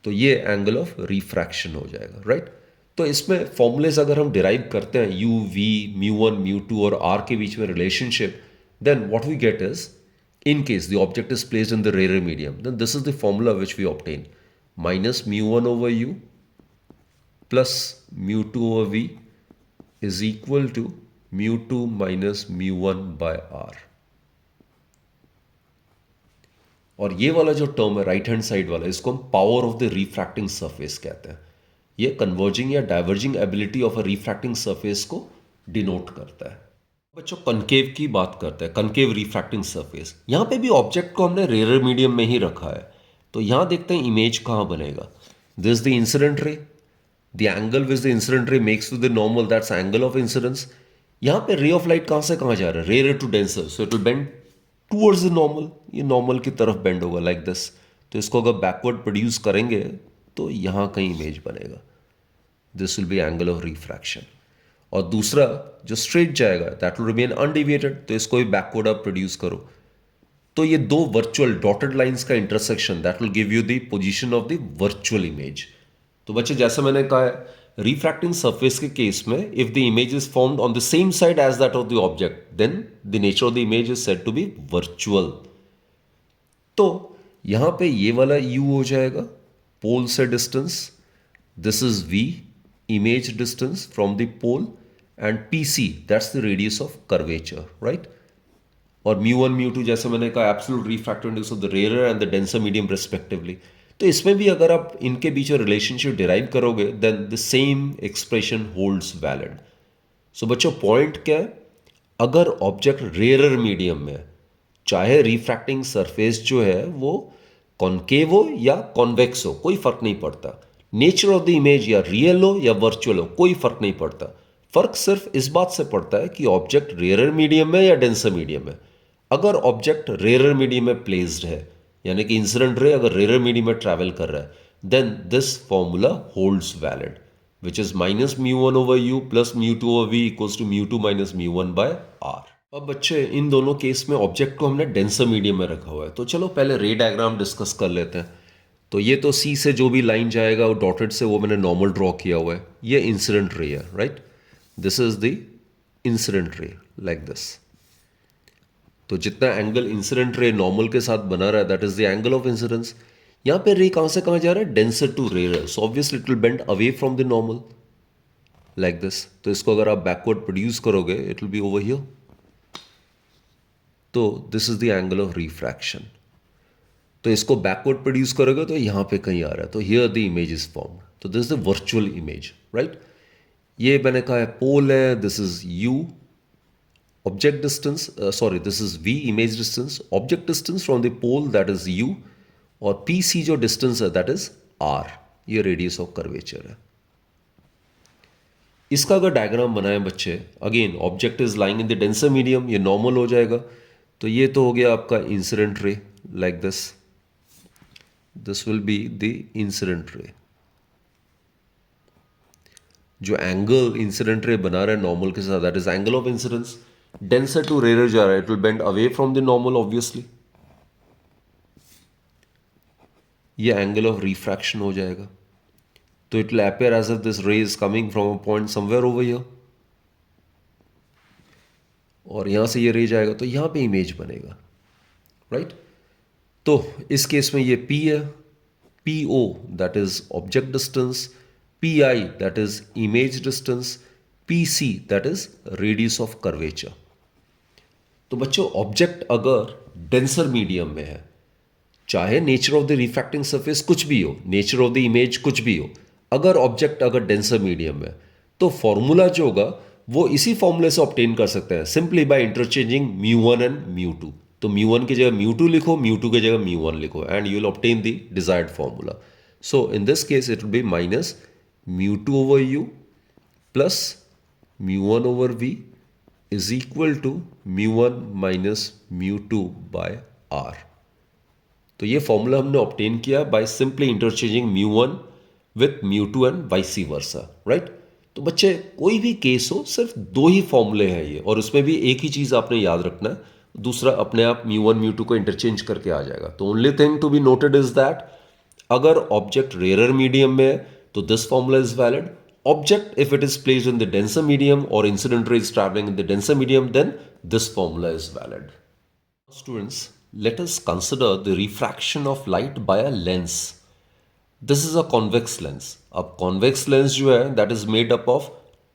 तो ये एंगल ऑफ रिफ्रैक्शन हो जाएगा, राइट। तो इसमें फॉर्मूलेज अगर हम डिराइव करते हैं u, v, μ1, μ2 और r के बीच में relationship, then what we get is in case the object is placed in the rare medium, then this is the formula which we obtain, minus μ1 over u plus μ2 over v is equal to μ2 minus μ1 by r। और ये वाला जो टर्म है राइट हैंड साइड वाला, इसको हम power of the refracting surface कहते हैं। ये कन्वर्जिंग या diverging ability of a refracting surface को डिनोट करता है। बच्चों कनकेव की बात करते हैं, कनकेव रिफ्रैक्टिंग सरफेस। यहां पे भी ऑब्जेक्ट को हमने रेयर मीडियम में ही रखा है, तो यहां देखते हैं इमेज कहां बनेगा। दिस द इंसिडेंट रे, the angle which the incident ray makes with the normal, that's angle of incidence. यहां पे रे ऑफ लाइट कहां से कहां जा रहा है, rare to denser, so it will bend towards the normal, ये नॉर्मल की तरफ बेंड होगा लाइक दिस। तो इसको अगर बैकवर्ड प्रोड्यूस करेंगे तो यहां कहीं इमेज बनेगा, this will B angle of refraction. और दूसरा जो स्ट्रेट जाएगा दैट विल रिमेन अनडिविएटेड, तो इसको भी बैकवर्ड आप प्रोड्यूस करो, तो ये दो वर्चुअल डॉटेड लाइंस का intersection that will give you the position of the virtual image. तो बच्चे जैसा मैंने कहा है रिफ्रैक्टिंग सरफेस के केस में if the image is formed on the same side as that of the object then the nature of the image is said to be virtual. तो यहां पे ये वाला u हो जाएगा पोल से distance, this is v image distance from the pole, and pc that's the radius of curvature, right. और μ1 μ2 जैसे मैंने कहा absolute refractive index of the rarer and the denser medium respectively. तो इसमें भी अगर आप इनके बीच में रिलेशनशिप डिराइव करोगे then the same expression holds valid. So बच्चों पॉइंट क्या है, अगर ऑब्जेक्ट रेयरर मीडियम में है, चाहे रिफ्रैक्टिंग सरफेस जो है वो कॉनकेव हो या कॉन्वेक्स हो, कोई फर्क नहीं पड़ता। नेचर ऑफ द इमेज या रियल हो या वर्चुअल हो, कोई फर्क नहीं पड़ता। फर्क सिर्फ इस बात से पड़ता है कि ऑब्जेक्ट रेयरर मीडियम में या डेंसर मीडियम में। अगर ऑब्जेक्ट रेयरर मीडियम में प्लेस्ड है, यानी कि इंसिडेंट रे अगर रेयरर मीडियम में ट्रैवल कर रहा है, then this formula holds valid, which is minus mu1 over u plus mu2 over v equals to mu2 minus mu1 by r। अब बच्चे इन दोनों केस में ऑब्जेक्ट को हमने डेंसर मीडियम में रखा हुआ है, तो चलो पहले रे डायग्राम डिस्कस कर लेते हैं। तो ये तो सी से जो भी लाइन जाएगा वो डॉटेड से वो मैंने नॉर्मल ड्रॉ किया हुआ है, ये इंसिडेंट रे है, right. This is the incident रे लाइक दिस। तो जितना एंगल इंसिडेंट रे नॉर्मल के साथ बना रहा है that is the angle of incidence. यहां पे रे कहां से कहां जा रहा है, denser to rare, so obviously it will bend away from the normal like this. तो इसको अगर आप बैकवर्ड प्रोड्यूस करोगे it will be over here. तो this is the angle of refraction. तो इसको बैकवर्ड प्रोड्यूस करोगे तो यहां पे कहीं आ रहा है, तो here the image is form. तो this is the virtual image, right. ये मैंने कहा है पोल है, this is u object distance, sorry this is v image distance, object distance from the pole that is u, और pc जो distance है that is r, ये radius of curvature है। इसका अगर डायग्राम बनाए बच्चे, again object is lying in the denser medium, ये नॉर्मल हो जाएगा। तो ये तो हो गया आपका incident ray like this, this will be the incident रे। जो एंगल इंसिडेंट रे बना रहा है नॉर्मल के साथ that is angle of incidence. Denser to rarer जा रहा है, it will bend away from the normal obviously. ये एंगल ऑफ रिफ्रैक्शन हो जाएगा। तो it will appear as if this ray is coming from a point somewhere over here, और यहां से ये रे जाएगा तो यहां पे इमेज बनेगा, राइट। तो इस केस में ये P है, PO that is object distance, PI that is image distance, PC that is radius of curvature. तो बच्चों ऑब्जेक्ट अगर डेंसर मीडियम में है, चाहे nature of the refracting surface कुछ भी हो, नेचर ऑफ द इमेज कुछ भी हो, अगर ऑब्जेक्ट अगर डेंसर मीडियम में, तो फॉर्मूला जो होगा वो इसी फॉर्मूले से ऑब्टेन कर सकते हैं, simply by interchanging mu1 and mu2। तो mu1 की जगह mu2 लिखो, mu2 की जगह mu1 लिखो, and you will obtain the desired formula. So in this case it will B minus mu2 over u plus mu1 over v is equal to mu1 minus mu2 by r। तो ये फॉर्मूला हमने ऑब्टेन किया by simply interchanging mu1 with mu2 and vice versa, right. तो बच्चे कोई भी केस हो सिर्फ दो ही फॉर्मूले हैं ये, और उसमें भी एक ही चीज आपने याद रखना है, दूसरा अपने आप mu1 mu2 को इंटरचेंज करके आ जाएगा। तो only thing to be noted is that अगर ऑब्जेक्ट रेयरर मीडियम में है तो this formula is valid. Object, if it is placed in the denser medium or incident ray is traveling in the denser medium, then this formula is valid. Students, let us consider the refraction of light by a lens. This is a convex lens. अब convex lens जो है that is made up of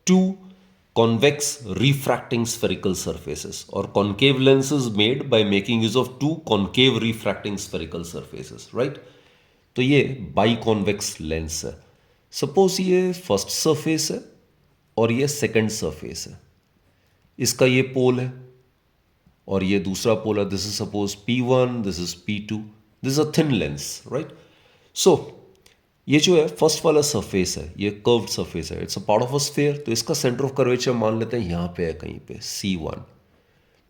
two convex refracting spherical surfaces, और concave lens is made by making use of two concave refracting spherical surfaces, right? तो ये biconvex lens है। सपोज ये फर्स्ट सरफेस है और ये सेकंड सरफेस है, इसका ये पोल है और ये दूसरा पोल है, this is suppose P1, this is P2, this is a thin lens, right. So ये जो है फर्स्ट वाला सरफेस है, ये कर्व्ड सरफेस है, it's a part of a sphere. तो इसका सेंटर ऑफ कर्वेचर मान लेते हैं यहां पे है कहीं पे C1।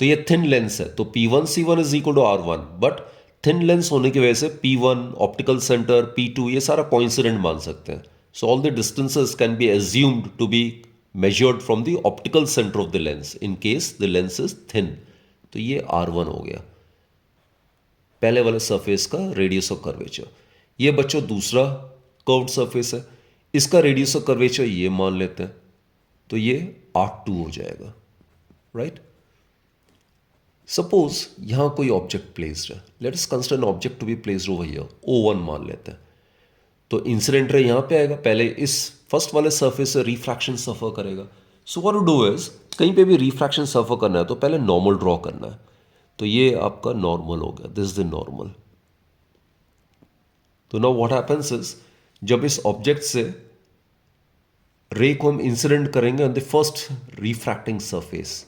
तो ये थिन लेंस है, तो P1 C1 is equal to R1, but thin lens होने की वजह से P1 ऑप्टिकल सेंटर, P2 ये सारा कोइंसिडेंट मान सकते हैं। So all the distances can be assumed to be measured from the optical center of the lens in case the lens is thin। तो ये R1 हो गया पहले वाले सरफेस का रेडियस ऑफ कर्वेचर। ये बच्चों दूसरा कर्व्ड सरफेस है, इसका रेडियस ऑफ कर्वेचर ये मान लेते हैं, तो ये R2 हो जाएगा, राइट। सपोज यहां कोई ऑब्जेक्ट प्लेस्ड है, let us consider an object to be placed over here, O1 मान लेते हैं। तो इंसिडेंट रे यहां पे आएगा, पहले इस फर्स्ट वाले सरफेस से रिफ्रैक्शन सफर करेगा। So what to do is, कहीं पे भी रिफ्रैक्शन सफर करना है तो पहले नॉर्मल ड्रॉ करना है। तो ये आपका नॉर्मल हो गया, दिस इज द नॉर्मल। तो नाउ व्हाट हैपेंस इज, जब इस ऑब्जेक्ट से रे को हम इंसिडेंट करेंगे on the first refracting surface,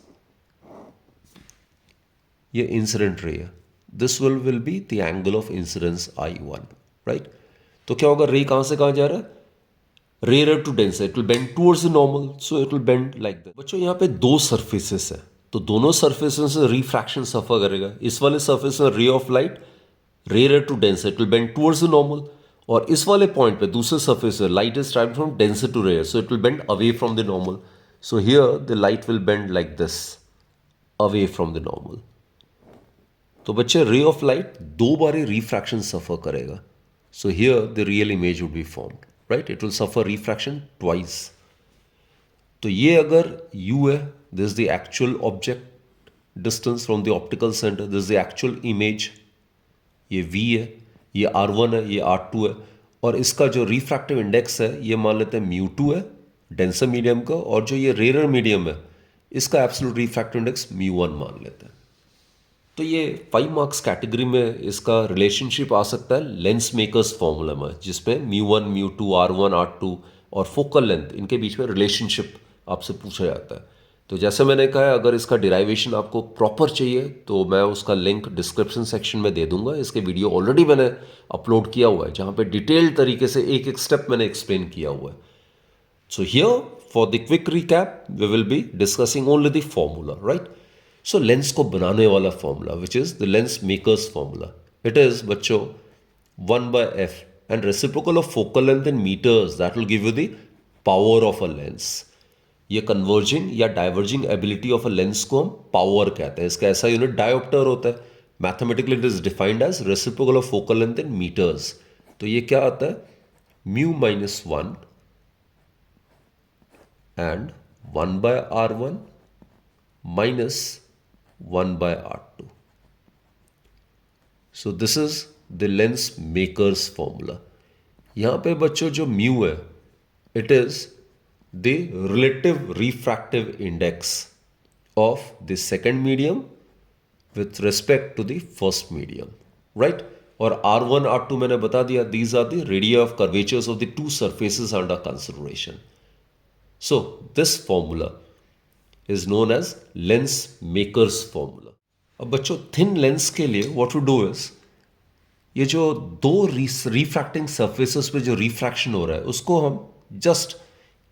ये इंसिडेंट रे है, this will be the angle of incidence I1, right. तो क्या होगा, रे कहां से कहां जा रहा है, rare to denser, it will bend towards the normal, so it will bend like that. बच्चों यहाँ पे दो सरफेसेस है, तो दोनों सरफेसेस से रिफ्रैक्शन सफर करेगा। इस वाले सरफेस में ray of light rare to denser, it will bend towards the normal, और इस वाले पॉइंट पे दूसरे सरफेस से light is travelling from denser to rare, so it will bend away from the normal. So here the light will bend like this, away from the normal. तो बच्चे रे ऑफ लाइट दो बार रिफ्रैक्शन सफर करेगा, सो here the real image would be formed, right, it will suffer refraction twice. तो ये अगर u है, this is the actual object distance from the optical centre, this is the actual image, ये v है, ये r1 है, ये r2 है, और इसका जो रिफ्रैक्टिव इंडेक्स है ये मान लेते हैं μ2 है डेंसर मीडियम का, और जो ये रेयर मीडियम है इसका एब्सोल्यूट रिफ्रैक्टिव इंडेक्स μ1 मान लेते हैं। तो ये 5 मार्क्स कैटेगरी में इसका रिलेशनशिप आ सकता है लेंस मेकर्स फॉर्मूला में, जिसमें μ1 μ2 r1 r2 और फोकल लेंथ, इनके बीच में रिलेशनशिप आपसे पूछा जाता है। तो जैसे मैंने कहा है, अगर इसका डिराइवेशन आपको प्रॉपर चाहिए तो मैं उसका लिंक डिस्क्रिप्शन सेक्शन में दे दूंगा। इसके वीडियो ऑलरेडी मैंने अपलोड किया हुआ है, जहाँ पे डिटेल्ड तरीके से एक एक स्टेप मैंने एक्सप्लेन किया हुआ है। So here, for the quick recap, we will be discussing only the formula, right? So lens को बनाने वाला formula, which is the lens maker's formula. It is, बच्चों, 1 by f and reciprocal of focal length in meters, that will give you the power of a lens. ये converging या diverging ability of a lens को हम power कहते हैं। इसका ऐसा यूनिट diopter होता है। Mathematically it is defined as reciprocal of focal length in meters. तो ये क्या आता है, mu minus 1 and 1 by r1 minus 1 by r2. So this is the lens maker's formula. यहाँ पे बच्चों जो mu है, it is the relative refractive index of the second medium with respect to the first medium, right? और r1 r2 मैंने बता दिया, these are the radii of curvatures of the two surfaces under consideration. So this formula is known as lens maker's formula. अब बच्चों थिन लेंस के लिए what we do is, ये जो दो रिफ्रैक्टिंग सरफेसेस पे जो रिफ्रैक्शन हो रहा है उसको हम जस्ट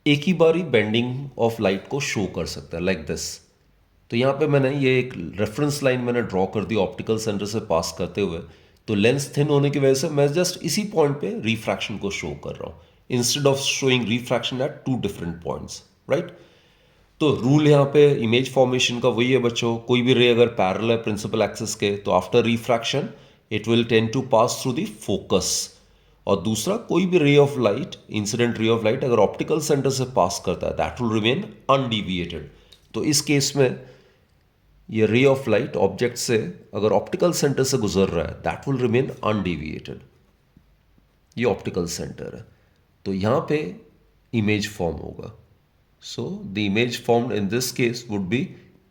एक ही बारी बेंडिंग ऑफ लाइट को शो कर सकते हैं लाइक दिस। तो यहाँ पे मैंने ये एक रेफरेंस लाइन मैंने ड्रॉ कर दी ऑप्टिकल सेंटर से पास करते हुए। तो लेंस थिन होने की वजह से मैं जस्ट इसी पॉइंट पे रिफ्रैक्शन को शो कर रहा हूँ, instead of showing refraction at two different points, right. तो रूल यहाँ पे इमेज फॉर्मेशन का वही है बच्चों, कोई भी रे अगर पैरेलल है प्रिंसिपल एक्सिस के तो after refraction it will tend to pass through the focus. और दूसरा, कोई भी ray of light, incident ray of light अगर ऑप्टिकल सेंटर से पास करता है दैट विल रिमेन अनडिविएटेड। तो इस केस में ये रे ऑफ लाइट ऑब्जेक्ट से अगर ऑप्टिकल सेंटर से गुजर रहा है दैट विल रिमेन अनडिविएटेड। ये ऑप्टिकल सेंटर है, तो यहाँ पे इमेज फॉर्म होगा। सो the image formed in this case would be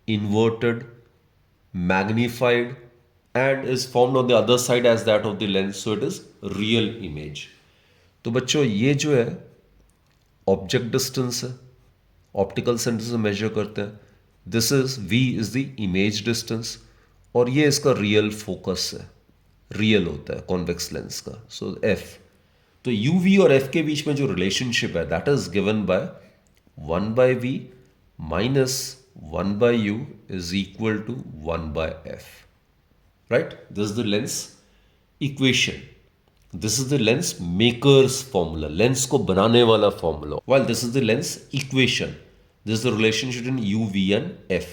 inverted, magnified and is formed on the other side as that of the lens, so it is real image. तो बच्चों ये जो है ऑब्जेक्ट डिस्टेंस है, ऑप्टिकल सेंटर से मेजर करते हैं, this is v is the image distance, और ये इसका रियल फोकस है, रियल होता है कॉन्वेक्स लेंस का, सो f। तो uv और f के बीच में जो रिलेशनशिप है that is given bye 1 by v minus 1 by u is equal to 1 by f. Right? This is the lens equation. This is the lens maker's formula. Lens को बनाने वाला formula. While this is the lens equation. This is the relationship between U, V and F.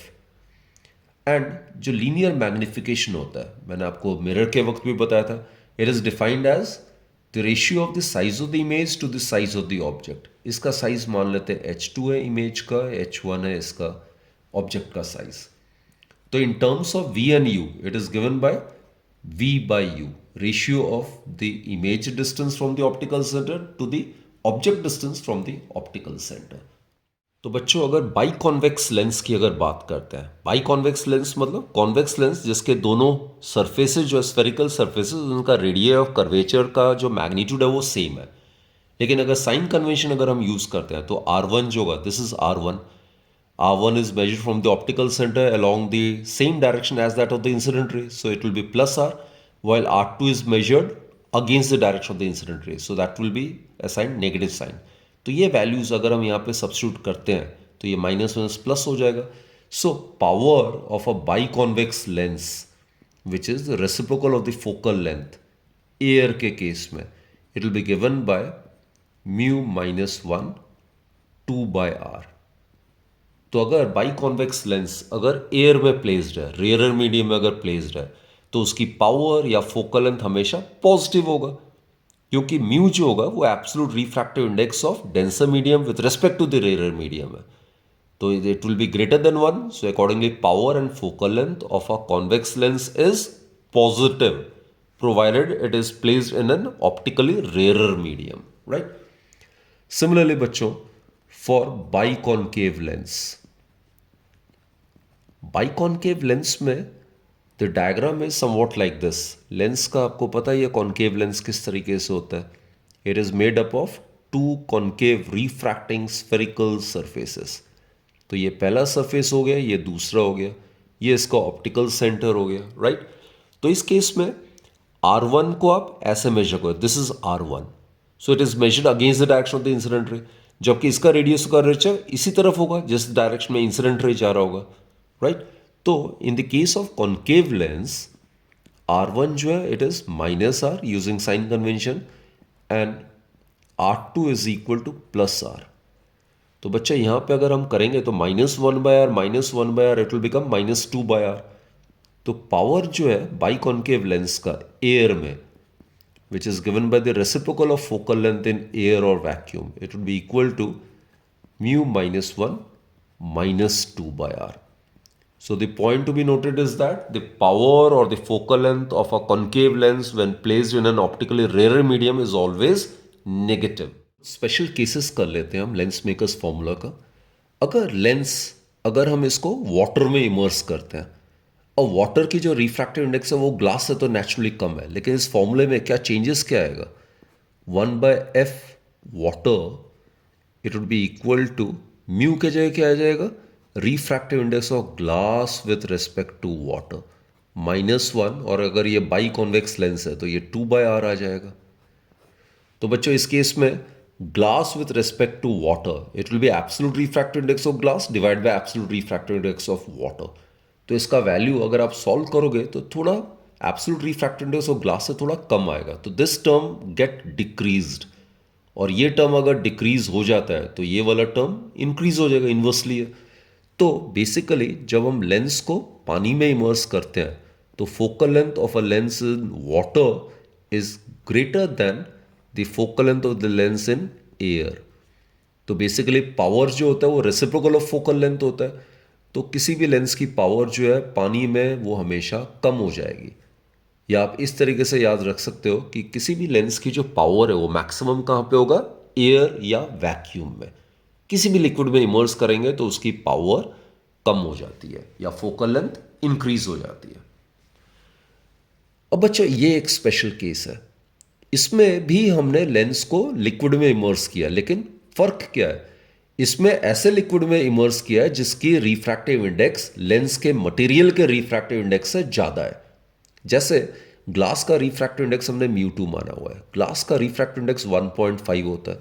And जो linear magnification होता है, मैंने आपको मिरर के वक्त भी बताया था, it is defined as the ratio of the size of the image to the size of the object. इसका size मान लेते हैं H2 है इमेज का, H1 है इसका ऑब्जेक्ट का साइज। तो in terms of V and U, it is given by V by U, ratio of the image distance from the optical center to the object distance from the optical center. तो बच्चों अगर बाई कॉन्वेक्स लेंस की अगर बात करते हैं, बाई कॉन्वेक्स लेंस मतलब कॉन्वेक्स लेंस जिसके दोनों सरफेसेस जो स्फेरिकल सरफेसेस उनका रेडियस ऑफ कर्वेचर का जो मैग्नीट्यूड है वो सेम है। लेकिन अगर साइन कन्वेंशन अगर हम यूज करते हैं तो R1 जो होगा, this is R1. R1 is measured from the optical center along the same direction as that of the incident ray, so it will be plus R, while R2 is measured against the direction of the incident ray, so that will be assigned negative sign. तो ये वैल्यूज अगर हम यहाँ पे सब्स्टिट्यूट करते हैं तो ये माइनस माइनस प्लस हो जाएगा. So power of a biconvex lens which is the reciprocal of the focal length air के केस में it will be given by mu minus 1 2 by R. तो अगर बाई कॉन्वेक्स लेंस अगर एयर में प्लेस्ड है, रेयरर मीडियम में अगर प्लेस्ड है, तो उसकी पावर या फोकल लेंथ हमेशा पॉजिटिव होगा, क्योंकि म्यू जो होगा वो absolute refractive index of denser medium with respect to the rarer medium है. तो it will be greater than 1. So accordingly power and focal length of a convex lens is positive provided it is placed in an optically rarer medium, right? Similarly बच्चों, for biconcave lens, biconcave lens में the diagram is somewhat like this. Lens का आपको पता ही है कॉनकेव लेंस किस तरीके से होता है. It is made up of two concave refracting spherical surfaces. तो ये पहला सरफेस हो गया, ये दूसरा हो गया, ये इसका ऑप्टिकल सेंटर हो गया, राइट? तो इस केस में R1 को आप ऐसे मेजर करो, this is R1, so it is measured against the direction of the incident रे, जबकि इसका रेडियस का कर्वेचर इसी तरफ होगा जिस डायरेक्शन में इंसिडेंट रे जा रहा होगा, राइट? तो in the case of concave lens R1 जो है it is minus R using sign convention and R2 is equal to plus R. तो बच्चा यहां पे अगर हम करेंगे तो minus 1 by R minus 1 by R it will become minus 2 by R. तो पावर जो है बाई कॉनकेव लेंस का एयर में which is given by the reciprocal of focal length in air or vacuum, it would be equal to mu minus 1 minus 2 by r. So the point to be noted is that the power or the focal length of a concave lens when placed in an optically rarer medium is always negative. Special cases कर लेते हैं हम लेंस मेकर्स फॉर्मूला का. अगर हम इसको वाटर में इमर्स करते हैं और वाटर की जो रिफ्रैक्टिव इंडेक्स है वो ग्लास से तो नेचुरली कम है, लेकिन इस फॉर्मूले में क्या चेंजेस क्या आएगा? 1 by F water it would be equal to mu के जगह क्या आ जाएगा? Refractive index of glass with respect to water -1, और अगर ये बाई कॉन्वेक्स लेंस है तो ये 2 बाय आर आ जाएगा. तो बच्चों इस केस में glass with respect to water it will be absolute refractive index of glass divide by absolute refractive index of water. तो इसका वैल्यू अगर आप सॉल्व करोगे तो थोड़ा absolute refractive index of glass से थोड़ा कम आएगा. तो दिस टर्म गेट डिक्रीज्ड, और ये टर्म अगर डिक्रीज हो जाता है तो ये वाला टर्म इंक्रीज हो जाएगा इन्वर्सली. तो बेसिकली जब हम लेंस को पानी में इमर्स करते हैं तो focal length of a lens in water is greater than the focal length of the lens in air. तो बेसिकली पावर जो होता है वो रेसिप्रोकल ऑफ फोकल लेंथ होता है. तो किसी भी लेंस की पावर जो है पानी में वो हमेशा कम हो जाएगी. या आप इस तरीके से याद रख सकते हो कि किसी भी लेंस की जो पावर है वो मैक्सिमम कहाँ पे होगा? एयर या वैक्यूम में. किसी भी लिक्विड में इमर्स करेंगे तो उसकी पावर कम हो जाती है या फोकल लेंथ इंक्रीज हो जाती है. अब बच्चा ये एक स्पेशल केस है, इसमें भी हमने लेंस को लिक्विड में इमर्स किया, लेकिन फर्क क्या है? इसमें ऐसे लिक्विड में इमर्स किया है जिसकी रिफ्रैक्टिव इंडेक्स लेंस के मटेरियल के रिफ्रैक्टिव इंडेक्स से ज़्यादा है. जैसे ग्लास का रिफ्रैक्टिव इंडेक्स हमने म्यू2 माना हुआ है, ग्लास का रिफ्रैक्टिव इंडेक्स 1.5 होता है,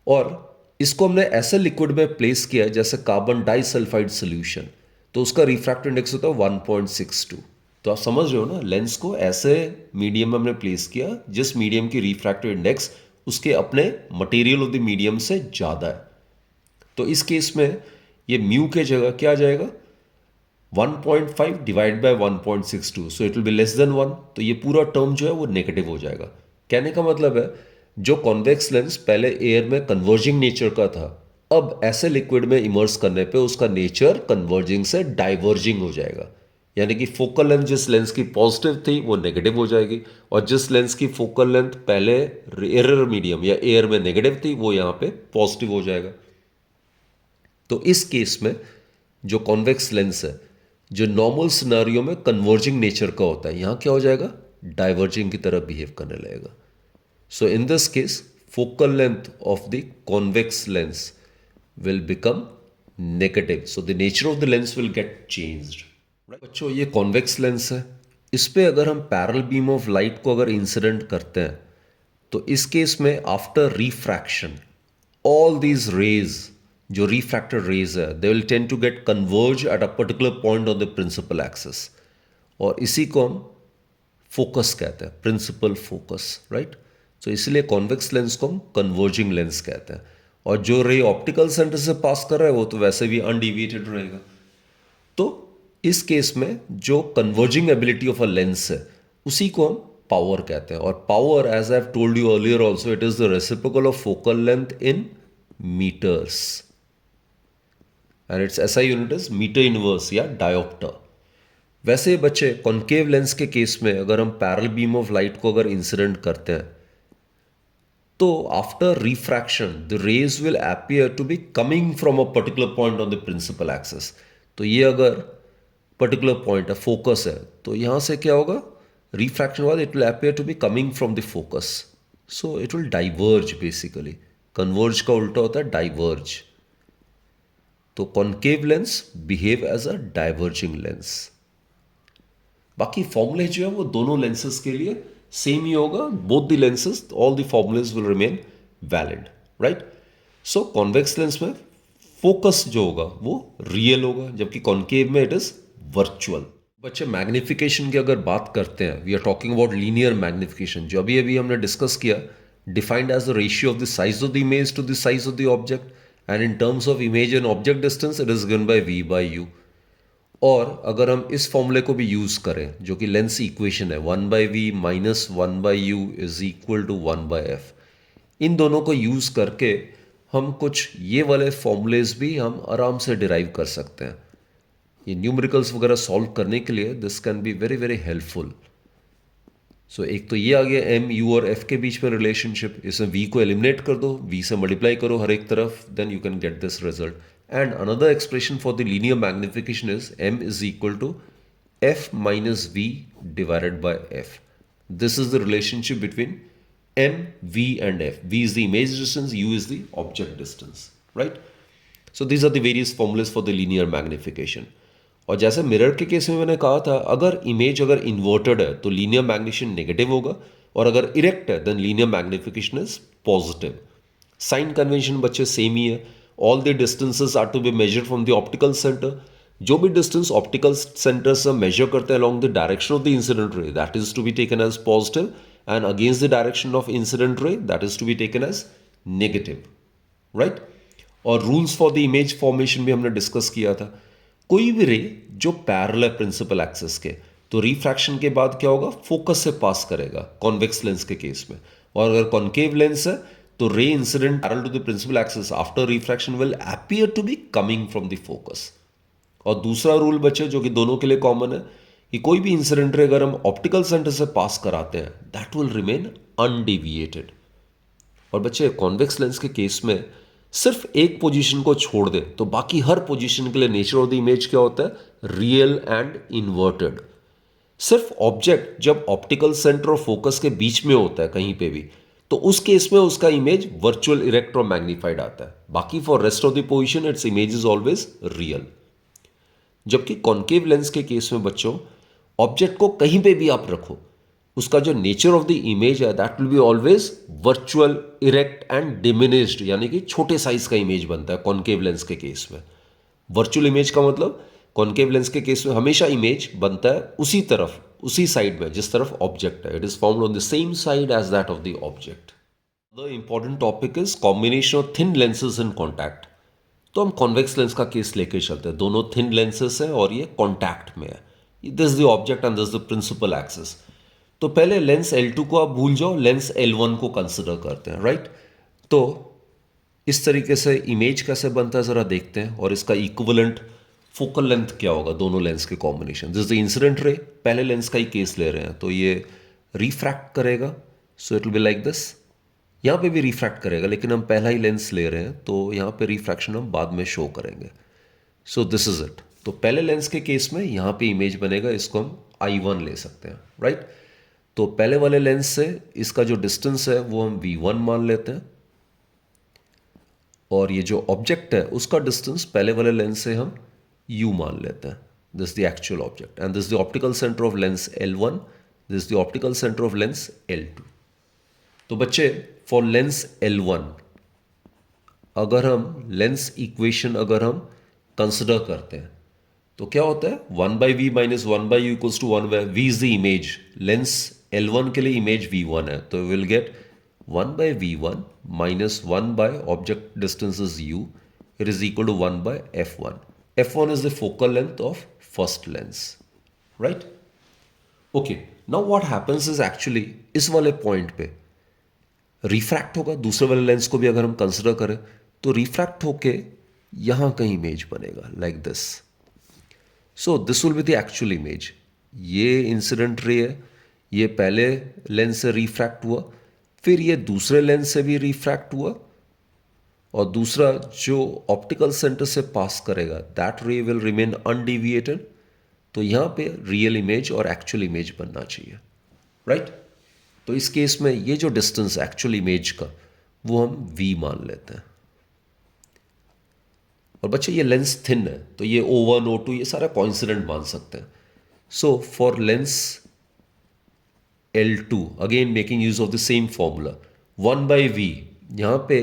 और इसको हमने ऐसे लिक्विड में प्लेस किया है जैसे कार्बन डाइसल्फाइड सोल्यूशन, तो उसका रिफ्रैक्टिव इंडेक्स होता है 1.62. तो आप समझ रहे हो ना, लेंस को ऐसे मीडियम में हमने प्लेस किया जिस मीडियम की रिफ्रैक्टिव इंडेक्स उसके अपने मटेरियल ऑफ द मीडियम से ज़्यादा है. तो इस केस में ये म्यू के जगह क्या आ जाएगा? 1.5 divide by 1.62, so it will B less than 1. तो ये पूरा टर्म जो है वो नेगेटिव हो जाएगा. कहने का मतलब है जो कॉन्वेक्स लेंस पहले एयर में कन्वर्जिंग नेचर का था, अब ऐसे लिक्विड में इमर्स करने पे उसका नेचर कन्वर्जिंग से डाइवर्जिंग हो जाएगा. यानी कि फोकल लेंथ जिस लेंस की पॉजिटिव थी वो नेगेटिव हो जाएगी, और जिस लेंस की फोकल लेंथ पहले एरर मीडियम या एयर में नेगेटिव थी वो यहाँ पे पॉजिटिव हो जाएगा. तो इस केस में जो कॉन्वेक्स लेंस है, जो नॉर्मल सिनारियो में कन्वर्जिंग नेचर का होता है, यहां क्या हो जाएगा, डाइवर्जिंग की तरह बिहेव करने लगेगा. So in this case, focal length of the convex lens will become negative. So the nature of the lens will get changed. Right? बच्चों ये convex lens है. इस पे अगर हम पैरेलल बीम ऑफ लाइट को अगर इंसिडेंट करते हैं तो इस केस में after refraction all these rays, जो रिफ्रैक्टेड रेज है, they will tend to get converge at a particular point on the principal axis, और इसी को हम फोकस कहते हैं, प्रिंसिपल फोकस. राइट. तो इसलिए कॉन्वेक्स लेंस को हम कन्वर्जिंग लेंस कहते हैं, और जो रे ऑप्टिकल सेंटर से पास कर रहा है वो तो वैसे भी अनडिविएटेड रहेगा. तो इस केस में जो converging ability of a lens है उसी को हम पावर कहते हैं. और power, as I have told you earlier also, it is the reciprocal of focal length in metres, and its SI unit is metre inverse या डायोप्टर. वैसे बच्चे कॉन्केव लेंस के केस में अगर हम पैरेलल बीम ऑफ लाइट को अगर इंसिडेंट करते हैं तो after refraction the rays will appear to be coming from a particular point on the principal axis. तो ये अगर पर्टिकुलर पॉइंट है, फोकस है, तो यहां से क्या होगा, रिफ्रैक्शन के बाद it will appear to be coming from the focus. So it will diverge. Basically converge का उल्टा होता है डाइवर्ज. तो concave lens behave as a diverging lens. बाकी फॉर्मूले जो है वो दोनों लेंसेज के लिए सेम ही होगा. Both the lenses, all the formulas will remain valid. Right. So convex lens में फोकस जो होगा वो रियल होगा, जबकि कॉन्केव में इट इज वर्चुअल. बच्चे मैग्निफिकेशन की अगर बात करते हैं, we are talking about linear magnification, जो अभी अभी हमने डिस्कस किया, defined as the ratio of the size of the image to the size of the object, and in terms of image and object distance it is given by v by u. और अगर हम इस फॉर्मूले को भी यूज करें जो कि लेंस इक्वेशन है, 1/v minus 1/u is equal to 1/f, इन दोनों को यूज करके हम कुछ ये वाले फॉर्मूलेज भी हम आराम से डिराइव कर सकते हैं. ये न्यूमेरिकल्स वगैरह सॉल्व करने के लिए this can be very very helpful. So एक तो ये आ गया m, u और f के बीच में रिलेशनशिप. इसमें v को एलिमिनेट कर दो, v से मल्टीप्लाई करो हर एक तरफ, then you can get this result. And another expression for the linear magnification is m is equal to f minus v divided by f. This is the relationship between m, v and f. V is the image distance, u is the object distance, right? So these are the various formulas for the linear magnification. और जैसे मिरर के केस में मैंने कहा था, अगर इमेज अगर इन्वर्टेड है तो लीनियर मैग्निफिकेशन नेगेटिव होगा, और अगर इरेक्ट है then linear magnification is positive. Sign convention बच्चे सेम ही है. All the distances are to be measured from the optical center. जो भी distance optical center से measure करते हैं along the direction of the incident ray, that is to be taken as positive, and against the direction of incident ray, that is to be taken as negative. Right? और rules for the image formation भी हमने discuss किया था. कोई भी रे जो पैरेलल है प्रिंसिपल एक्सिस के, तो रिफ्रैक्शन के बाद क्या होगा, फोकस से पास करेगा कॉन्वेक्स लेंस के केस में. और अगर कॉन्केव लेंस है तो ray incident parallel to the principal axis after refraction will appear to be coming from the focus. और दूसरा रूल बच्चे जो कि दोनों के लिए कॉमन है, कि कोई भी इंसिडेंट रे अगर हम ऑप्टिकल सेंटर से पास कराते हैं दैट विल रिमेन अनडेविएटेड. और बच्चे कॉन्वेक्स लेंस के केस में सिर्फ एक पोजीशन को छोड़ दे तो बाकी हर पोजीशन के लिए नेचर ऑफ द इमेज क्या होता है, रियल एंड इन्वर्टेड. सिर्फ ऑब्जेक्ट जब ऑप्टिकल सेंटर और फोकस के बीच में होता है कहीं पे भी, तो उस केस में उसका इमेज वर्चुअल, इरेक्ट और मैग्नीफाइड आता है. बाकी for rest of the position it's image is always real. जबकि कॉन्केव लेंस के केस में बच्चों ऑब्जेक्ट को कहीं पे भी आप रखो, उसका जो नेचर ऑफ द इमेज है that will be always virtual, erect and diminished, यानी कि छोटे साइज का इमेज बनता है कॉन्केव लेंस के केस में. वर्चुअल इमेज का मतलब कॉन्केव लेंस के केस में हमेशा इमेज बनता है उसी तरफ, उसी साइड में जिस तरफ ऑब्जेक्ट है. It is found on the same side as that of the object. The important topic is combination of thin lenses in contact. तो हम कॉन्वेक्स लेंस का केस लेके चलते हैं. दोनों थिन लेंसेज हैं और ये कॉन्टैक्ट में है. This is the object and this is the principal axis. तो पहले लेंस L2 को आप भूल जाओ, लेंस L1 को कंसिडर करते हैं. राइट. तो इस तरीके से इमेज कैसे बनता है जरा देखते हैं, और इसका इक्विवेलेंट फोकल लेंथ क्या होगा दोनों लेंस के combination. This is the incident रे, पहले लेंस का ही केस ले रहे हैं, तो ये रिफ्रैक्ट करेगा, so it will be like this. यहाँ पे भी रिफ्रैक्ट करेगा, लेकिन हम पहला ही लेंस ले रहे हैं तो यहाँ पे रिफ्रैक्शन हम बाद में शो करेंगे। सो दिस इज इट। तो पहले लेंस के केस में यहाँ पे इमेज बनेगा, इसको हम I1 ले सकते हैं, राइट। तो पहले वाले लेंस से इसका जो डिस्टेंस है वो हम V1 मान लेते हैं, और ये जो ऑब्जेक्ट है उसका डिस्टेंस पहले वाले लेंस से हम U मान लेते हैं। This the actual object and this the optical centre of lens L1, this the optical centre of lens L2। तो बच्चे फॉर लेंस L1 अगर हम लेंस इक्वेशन अगर हम कंसिडर करते हैं तो क्या होता है, 1/v minus 1/u equals to 1/v। V is the image, lens L1 के लिए इमेज V1 है, तो will get 1/v1 minus 1 object distance is u, it is equal to 1/f1। f1 is the focal length of first lens, right. Okay, now what happens is actually इस वाले पॉइंट पे रिफ्रैक्ट होगा, दूसरे वाले लेंस को भी अगर हम कंसिडर करें तो रिफ्रैक्ट होके यहां कहीं इमेज बनेगा like this. So this will be the actual image. ये इंसिडेंट रे है, ये पहले लेंस से रिफ्रैक्ट हुआ, फिर ये दूसरे लेंस से भी रिफ्रैक्ट हुआ, और दूसरा जो ऑप्टिकल सेंटर से पास करेगा दैट रे विल रिमेन अनडिविएटेड। तो यहां पे रियल इमेज और एक्चुअल इमेज बनना चाहिए, राइट। तो इस केस में ये जो डिस्टेंस एक्चुअल इमेज का वो हम v मान लेते हैं। और बच्चे ये लेंस थिन है तो ये O1 O2 ये सारा कोइंसिडेंट मान सकते हैं। So for Lenz L2 again making use of the same formula, 1/v, यहां पे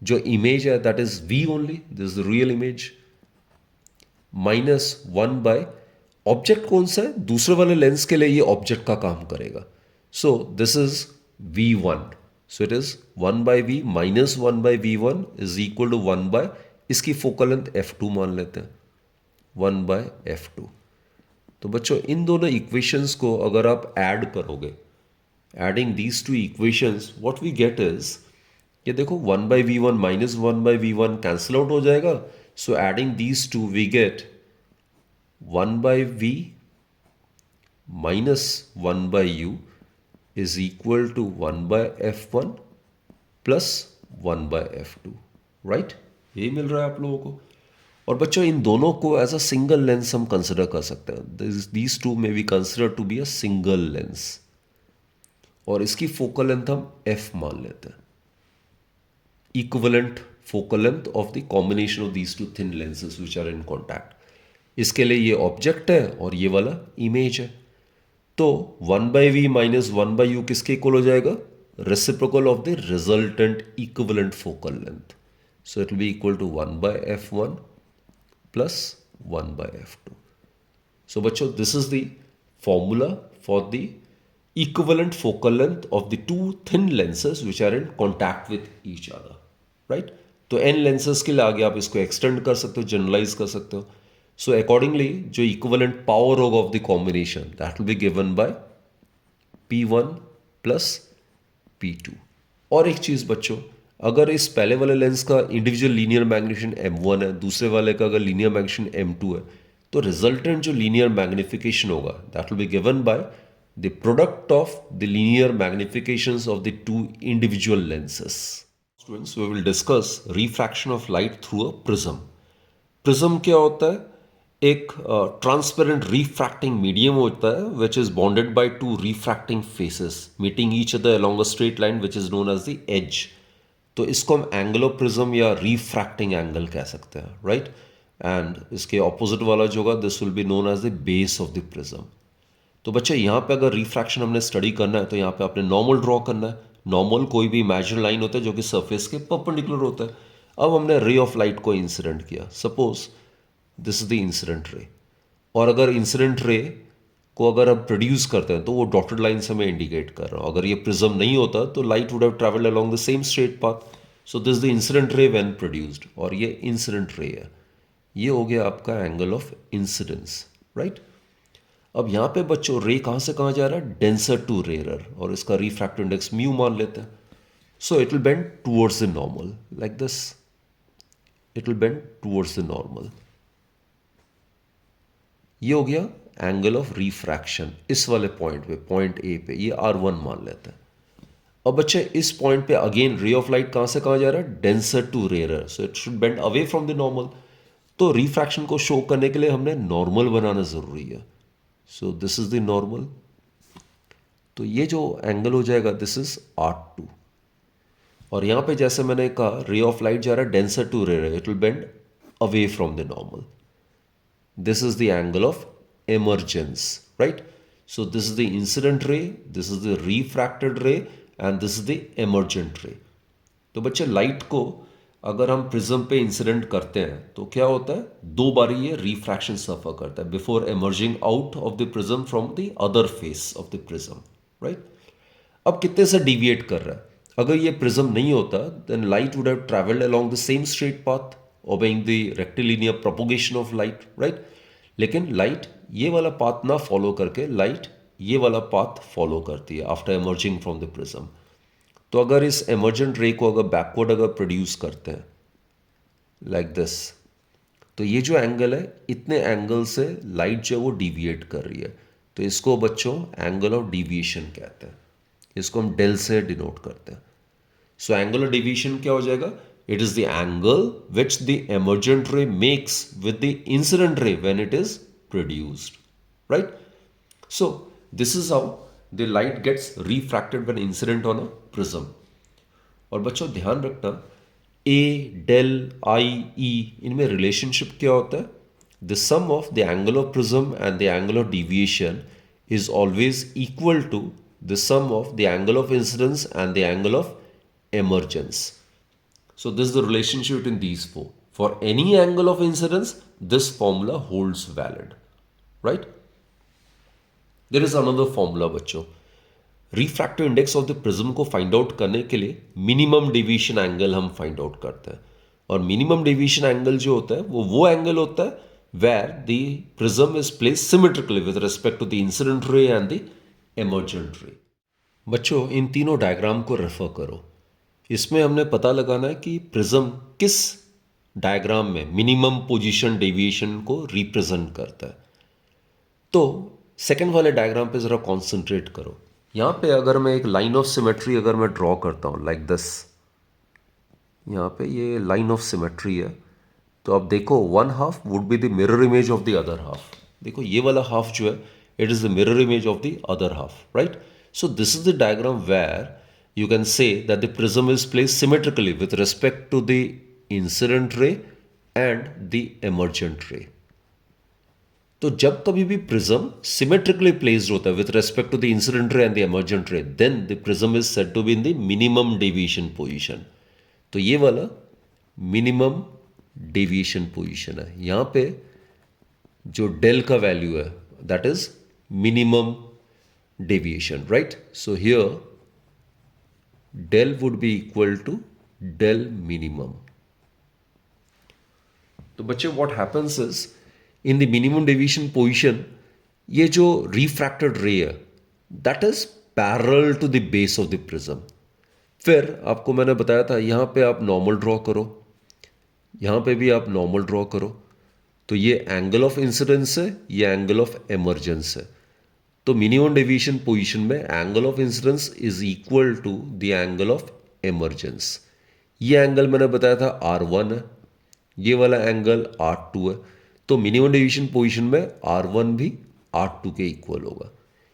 जो इमेज है that is v only, this is the real image, minus 1 object कौन सा है, दूसरे वाले लेंस के लिए ये ऑब्जेक्ट का काम करेगा। So this is V1, so it is 1/v minus 1/v1 is equal to 1 इसकी फोकल लेंथ f2 मान लेते हैं, 1/f2। तो बच्चों इन दोनों इक्वेशंस को अगर आप ऐड करोगे, adding these two equations what we get is, ये देखो 1/v1 minus 1/v1 cancel out हो जाएगा। So adding these two we get 1/v minus 1/u is equal to 1/f1 plus 1/f2, right. यही मिल रहा है आप लोगों को। और बच्चों इन दोनों को एज अ सिंगल लेंस हम कंसिडर कर सकते हैं, these two may be consider to be a single lens, और इसकी फोकल लेंथ हम f मान लेते हैं, equivalent focal length of the combination of these two thin lenses which are in contact. इसके लिए ये ऑब्जेक्ट है और ये वाला इमेज है। तो 1/v माइनस 1/u किसके इक्वल हो जाएगा, reciprocal of the resultant equivalent focal length. So it will be equal to 1/f1 plus 1/f2। So बच्चों this is the formula for the equivalent focal length of the two thin lenses which are in contact with each other, right। तो n lenses के लिए आगे आप इसको एक्सटेंड कर सकते हो, जनरलाइज कर सकते हो। सो अकॉर्डिंगली जो इक्विवेलेंट पावर होगा of the combination that will be given bye P1 plus P2। और एक चीज बच्चों, अगर इस पहले वाले लेंस का इंडिविजुअल लीनियर मैग्निफिकेशन M1 है, दूसरे वाले का अगर लीनियर मैग्निफिकेशन M2 है, तो रिजल्टेंट जो लीनियर मैग्निफिकेशन होगा that will be given bye the product of the linear magnifications of the two individual lenses. Students, we will discuss refraction of light through a prism. Prism क्या होता है, एक ट्रांसपेरेंट रिफ्रैक्टिंग मीडियम होता है which is bonded by two refracting faces meeting each other along a straight line which is known as the edge. तो इसको हम एंगुलर प्रिज्म या रिफ्रैक्टिंग एंगल कह सकते हैं, राइट। एंड इसके ऑपोजिट वाला जो होगा this will be known as the base of the prism. तो बच्चे यहाँ पे अगर रिफ्रैक्शन हमने स्टडी करना है तो यहाँ पे आपने नॉर्मल ड्रॉ करना है। नॉर्मल कोई भी इमेजिनरी लाइन होता है जो कि सरफेस के परपेंडिकुलर होता है। अब हमने रे ऑफ लाइट को इंसिडेंट किया, suppose this is the incident रे, और अगर इंसिडेंट रे को अगर हम प्रोड्यूस करते हैं तो वो डॉटेड लाइन से मैं इंडिकेट कर रहा हूँ। अगर ये प्रिज्म नहीं होता तो light would have travelled along the same straight path. So this the incident ray when produced, और ये इंसिडेंट रे है। ये हो गया आपका एंगल ऑफ इंसिडेंस, राइट। अब यहां पे बच्चों रे कहां से कहां जा रहा है, डेंसर टू रेयर, और इसका रिफ्रैक्टिव इंडेक्स म्यू मान लेते हैं। सो it will bend towards the normal like this, it will bend towards the normal. ये हो गया एंगल ऑफ रिफ्रैक्शन इस वाले पॉइंट पे, पॉइंट ए पे, ये R1 मान लेते हैं। अब बच्चे इस पॉइंट पे अगेन रे ऑफ लाइट कहाँ से कहाँ जा रहा है, denser to rare, so it should bend away from the normal. तो रिफ्रैक्शन को शो करने के लिए हमने नॉर्मल बनाना जरूरी है। So this is the normal. तो ये जो एंगल हो जाएगा दिस इज R2। और यहां पे जैसे मैंने कहा रे ऑफ लाइट जा रहा है denser to rare, it will bend away from the normal. This is the angle of emergence, right? So this is the incident ray, this is the refracted ray, and this is the emergent ray. तो बच्चे लाइट को अगर हम प्रिज्म पे इंसिडेंट करते हैं तो क्या होता है, दो बारी ये रिफ्रैक्शन सफर करता है before emerging out of the prism from the other face of the prism, right? अब कितने से डिविएट कर रहा है, अगर ये प्रिज्म नहीं होता then light would have travelled along the same straight path obeying the rectilinear propagation of light, right? लेकिन लाइट ये वाला पाथ ना फॉलो करके लाइट ये वाला पाथ फॉलो करती है after emerging from the prism. तो अगर इस एमर्जेंट रे को अगर बैकवर्ड अगर प्रोड्यूस करते हैं लाइक दिस, तो ये जो एंगल है इतने एंगल से लाइट जो है वो डिविएट कर रही है, तो इसको बच्चों एंगल ऑफ डिविएशन कहते हैं। इसको हम डेल से डिनोट करते हैं। सो एंगल ऑफ डिविएशन क्या हो जाएगा, it is the angle which the emergent ray makes with the incident ray when it is produced, right? So this is how the light gets refracted when incident on a prism. और बच्चों ध्यान रखना ए डेल आई ई इनमें रिलेशनशिप क्या होता है, the sum of the angle of prism and the angle of deviation is always equal to the sum of the angle of incidence and the angle of emergence. So this is the relationship between these four. For any angle of incidence, this formula holds valid, right? There is another formula बच्चों, refractive index of the prism को फाइंड आउट करने के लिए मिनिमम डेविएशन एंगल हम फाइंड आउट करते हैं। और मिनिमम डेविएशन एंगल जो होता है वो एंगल होता है where the prism is placed symmetrically with respect to the incident ray and the emergent ray. बच्चों इन तीनों डायग्राम को रेफर करो। इसमें हमने पता लगाना है कि प्रिज्म किस डायग्राम में मिनिमम पोजीशन डेविएशन को रिप्रेजेंट करता है। तो सेकंड वाले डायग्राम पे ज़रा कॉन्सेंट्रेट करो। यहाँ पे अगर मैं एक लाइन ऑफ सिमेट्री अगर मैं ड्रॉ करता हूँ लाइक दिस, यहाँ पे ये लाइन ऑफ सिमेट्री है, तो अब देखो one half would be the mirror image of the other half. देखो ये वाला हाफ जो है it is the mirror image of the other half, right? So this is the diagram where you can say that the prism is placed symmetrically with respect to the incident ray and the emergent ray. तो जब कभी भी प्रिज्म सिमेट्रिकली प्लेस्ड होता है with respect to the incident ray and the emergent ray, then the prism is said to be in the minimum deviation position. तो ये वाला मिनिमम डेविएशन पोजीशन है। यहां पे जो डेल का वैल्यू है that is minimum deviation, right? So here del would be equal to del minimum. तो बच्चे what happens is in the minimum deviation position ये जो रिफ्रैक्टेड रे है that is parallel to the base of the prism. फिर आपको मैंने बताया था यहां पे आप नॉर्मल ड्रॉ करो, यहाँ पे भी आप नॉर्मल ड्रॉ करो, तो ये एंगल ऑफ इंसिडेंस है, ये एंगल ऑफ एमर्जेंस है। तो मिनिमम डेविएशन पोजीशन में angle of incidence is equal to the angle of emergence. ये एंगल मैंने बताया था R1 है, ये वाला एंगल R2 है। तो मिनिमम डेविएशन पोजीशन में R1 भी R2 के इक्वल होगा।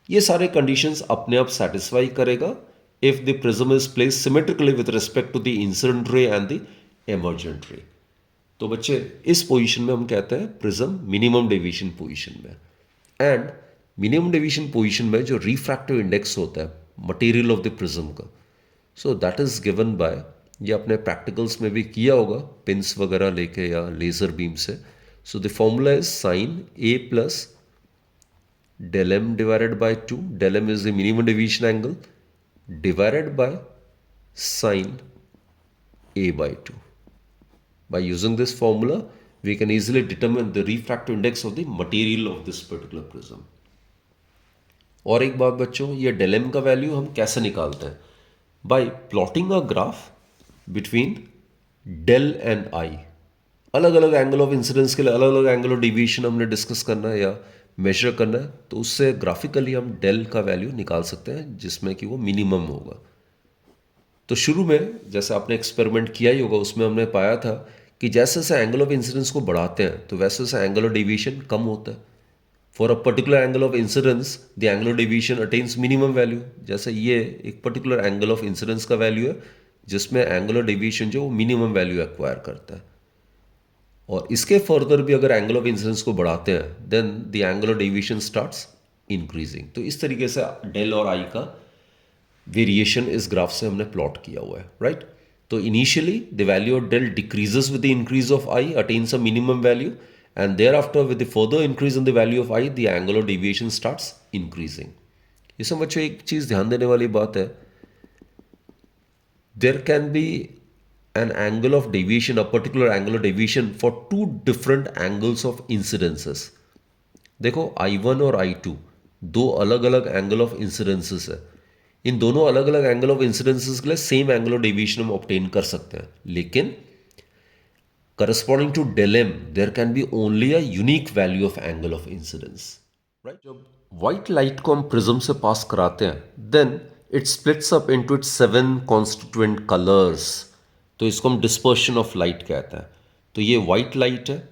ये सारे कंडीशंस अपने आप सेटिस्फाई करेगा if the prism is placed symmetrically with respect to the incident ray and the emergent ray. तो बच्चे इस पोजीशन में हम कहते हैं प्रिज्म मिनिमम डेविएशन पोजीशन में। एंड मिनिमम डेविएशन पोजीशन में जो रिफ्रैक्टिव इंडेक्स होता है मटेरियल ऑफ द प्रिज्म का, सो दैट इज गिवन बाय, ये अपने प्रैक्टिकल्स में भी किया होगा पिंस वगैरह लेके या लेजर बीम से। So the formula is sine A plus del M divided by 2, del M is the minimum deviation angle, divided by sine A by 2. By using this formula, we can easily determine the refractive index of the material of this particular prism. और एक बात बच्चों, ये del m का वैल्यू हम कैसे निकालते हैं? By plotting a graph between del and I. अलग अलग एंगल ऑफ इंसिडेंस के लिए अलग अलग एंगल ऑफ डिविएशन हमने डिस्कस करना है या मेजर करना है, तो उससे ग्राफिकली हम डेल का वैल्यू निकाल सकते हैं जिसमें कि वो मिनिमम होगा। तो शुरू में जैसे आपने एक्सपेरिमेंट किया ही होगा, उसमें हमने पाया था कि जैसे जैसे एंगल ऑफ इंसिडेंस को बढ़ाते हैं तो वैसे वैसे एंगल ऑफ डेविएशन कम होता है। For a particular angle of incidence the angle of deviation attains minimum value. जैसे ये एक पर्टिकुलर एंगल ऑफ इंसिडेंस का वैल्यू है जिसमें एंगल ऑफ डेविएशन जो मिनिमम वैल्यू एक्वायर करता है, और इसके फर्दर भी अगर एंगल ऑफ इंसिडेंस को बढ़ाते हैं then the angle of deviation starts increasing. तो इस तरीके से डेल और आई का वेरिएशन इस ग्राफ से हमने प्लॉट किया हुआ है, राइट। तो initially the value of del decreases with the increase of I, attains a minimum value, and thereafter with the further increase in the value of I the angle of deviation starts increasing. इसमें बच्चों एक चीज ध्यान देने वाली बात है, there can be an angle of deviation, a particular angle of deviation for two different angles of incidences. देखो I1 और I2 दो अलग अलग एंगल ऑफ इंसिडेंसेस है। इन दोनों अलग अलग एंगल ऑफ इंसिडेंसेस के लिए सेम एंगल ऑफ डेविएशन हम ऑब्टेन कर सकते हैं, लेकिन corresponding to del M there can be only a unique value of angle of incidence, right. जब व्हाइट लाइट को हम प्रिज्म से पास कराते हैं then it splits up into its 7 constituent colours. तो इसको हम डिस्पर्शन ऑफ लाइट कहते हैं। तो ये व्हाइट लाइट है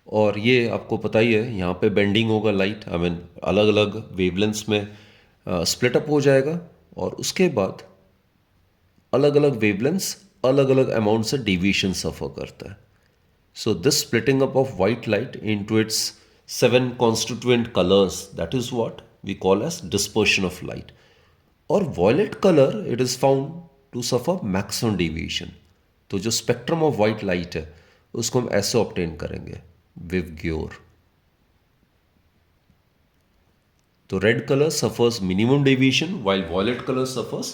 और ये आपको पता ही है यहाँ पे बेंडिंग होगा लाइट, आई मीन अलग अलग वेवलेंथ्स में स्प्लिट अप हो जाएगा, और उसके बाद अलग अलग वेवलेंथ्स अलग अलग अमाउंट से डेविएशन सफ़र करता है। So this splitting up of white light into its 7 constituent colors, that is what we call as dispersion of light. Or violet color, it is found to suffer maximum deviation. तो जो spectrum of white light है उसको हम ऐसे obtain करेंगे, Vivgure. तो red color suffers minimum deviation while violet color suffers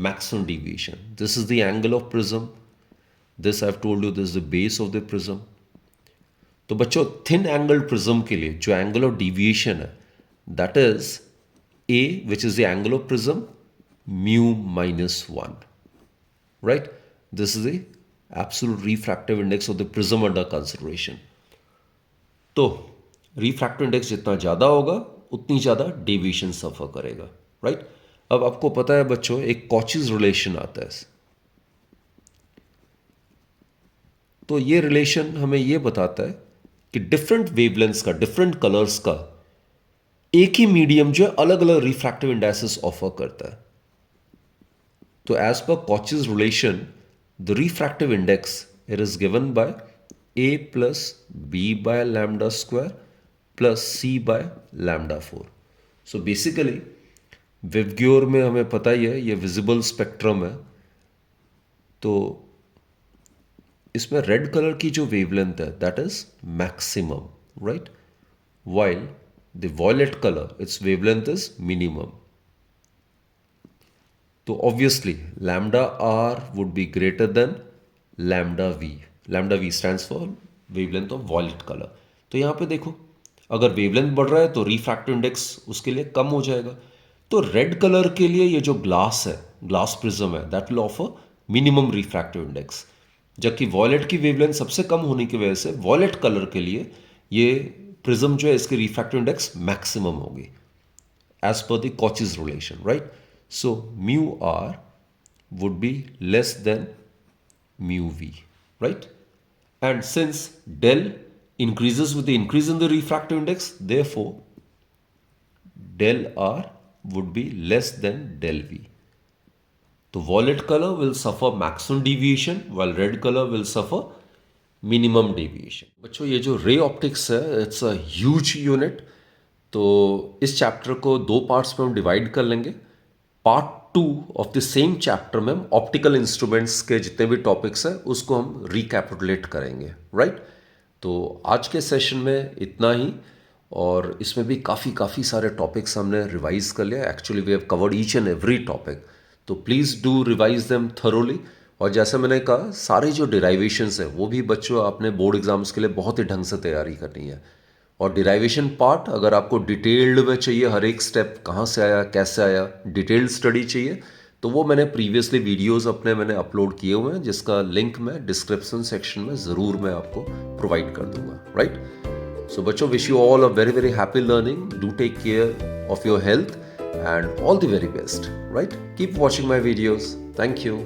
maximum deviation. This is the angle of prism. This I've told you, this is the base of the prism. तो बच्चों थिन एंगल्ड प्रिज्म के लिए जो एंगल ऑफ डिविएशन है that is a which is the angle of prism mu -1, right. This is the absolute refractive index of the prism under consideration. तो रिफ्रैक्टिव इंडेक्स जितना ज़्यादा होगा उतनी ज़्यादा डेविएशन सफ़र करेगा, राइट। अब आपको पता है बच्चों एक कॉचीज रिलेशन आता है। तो ये रिलेशन हमें ये बताता है कि डिफरेंट वेवलेंथ्स का, डिफरेंट कलर्स का एक ही मीडियम जो है अलग अलग रिफ्रैक्टिव इंडेक्सेस ऑफर करता है। तो एज पर Cauchy's relation the refractive index it is given by a plus b by lambda square plus c by lambda 4। So basically विवग्योर में हमें पता ही है ये विजिबल स्पेक्ट्रम है। तो इसमें रेड कलर की जो वेवलेंथ है that is maximum, right, while the violet colour its wavelength is minimum. तो obviously lambda R would be greater than lambda V. Lambda V stands for wavelength of violet colour. तो यहाँ पे देखो अगर वेवलेंथ बढ़ रहा है तो रिफ्रैक्टिव इंडेक्स उसके लिए कम हो जाएगा। तो रेड कलर के लिए ये जो ग्लास है, ग्लास प्रिज्म है, that will offer minimum refractive index, जबकि वॉयलेट की वेवलेंथ सबसे कम होने की वजह से वॉयलेट कलर के लिए ये प्रिज्म जो है इसकी रिफ्रैक्टिव इंडेक्स मैक्सिमम होगी as per the Cauchy's relation, right. So mu R would be less than mu V, right. And since del increases with the increase in the refractive index, therefore del r would be less than del v. तो violet color will suffer maximum deviation while red color will suffer minimum deviation. बच्चों ये जो ray optics है it's a huge unit। तो इस चैप्टर को दो पार्ट्स में हम डिवाइड कर लेंगे। Part 2 of the same chapter में हम ऑप्टिकल इंस्ट्रूमेंट्स के जितने भी टॉपिक्स हैं उसको हम रिकैपिटुलेट करेंगे, राइट। तो आज के सेशन में इतना ही, और इसमें भी काफ़ी सारे टॉपिक्स हमने रिवाइज कर लिया। Actually we have covered each and every topic, तो please do revise them thoroughly. और जैसे मैंने कहा सारे जो डिराइवेशंस हैं वो भी बच्चों आपने बोर्ड एग्जाम्स के लिए बहुत ही ढंग से तैयारी करनी है। और डिराइवेशन पार्ट अगर आपको डिटेल्ड में चाहिए, हर एक स्टेप कहाँ से आया कैसे आया, डिटेल्ड स्टडी चाहिए, तो वो मैंने प्रीवियसली वीडियोस मैंने अपलोड किए हुए हैं जिसका लिंक मैं डिस्क्रिप्शन सेक्शन में ज़रूर मैं आपको प्रोवाइड कर दूंगा, राइट। सो बच्चों wish you all a very very happy learning, do take care of your health and all the very best, right. Keep watching my videos, thank you.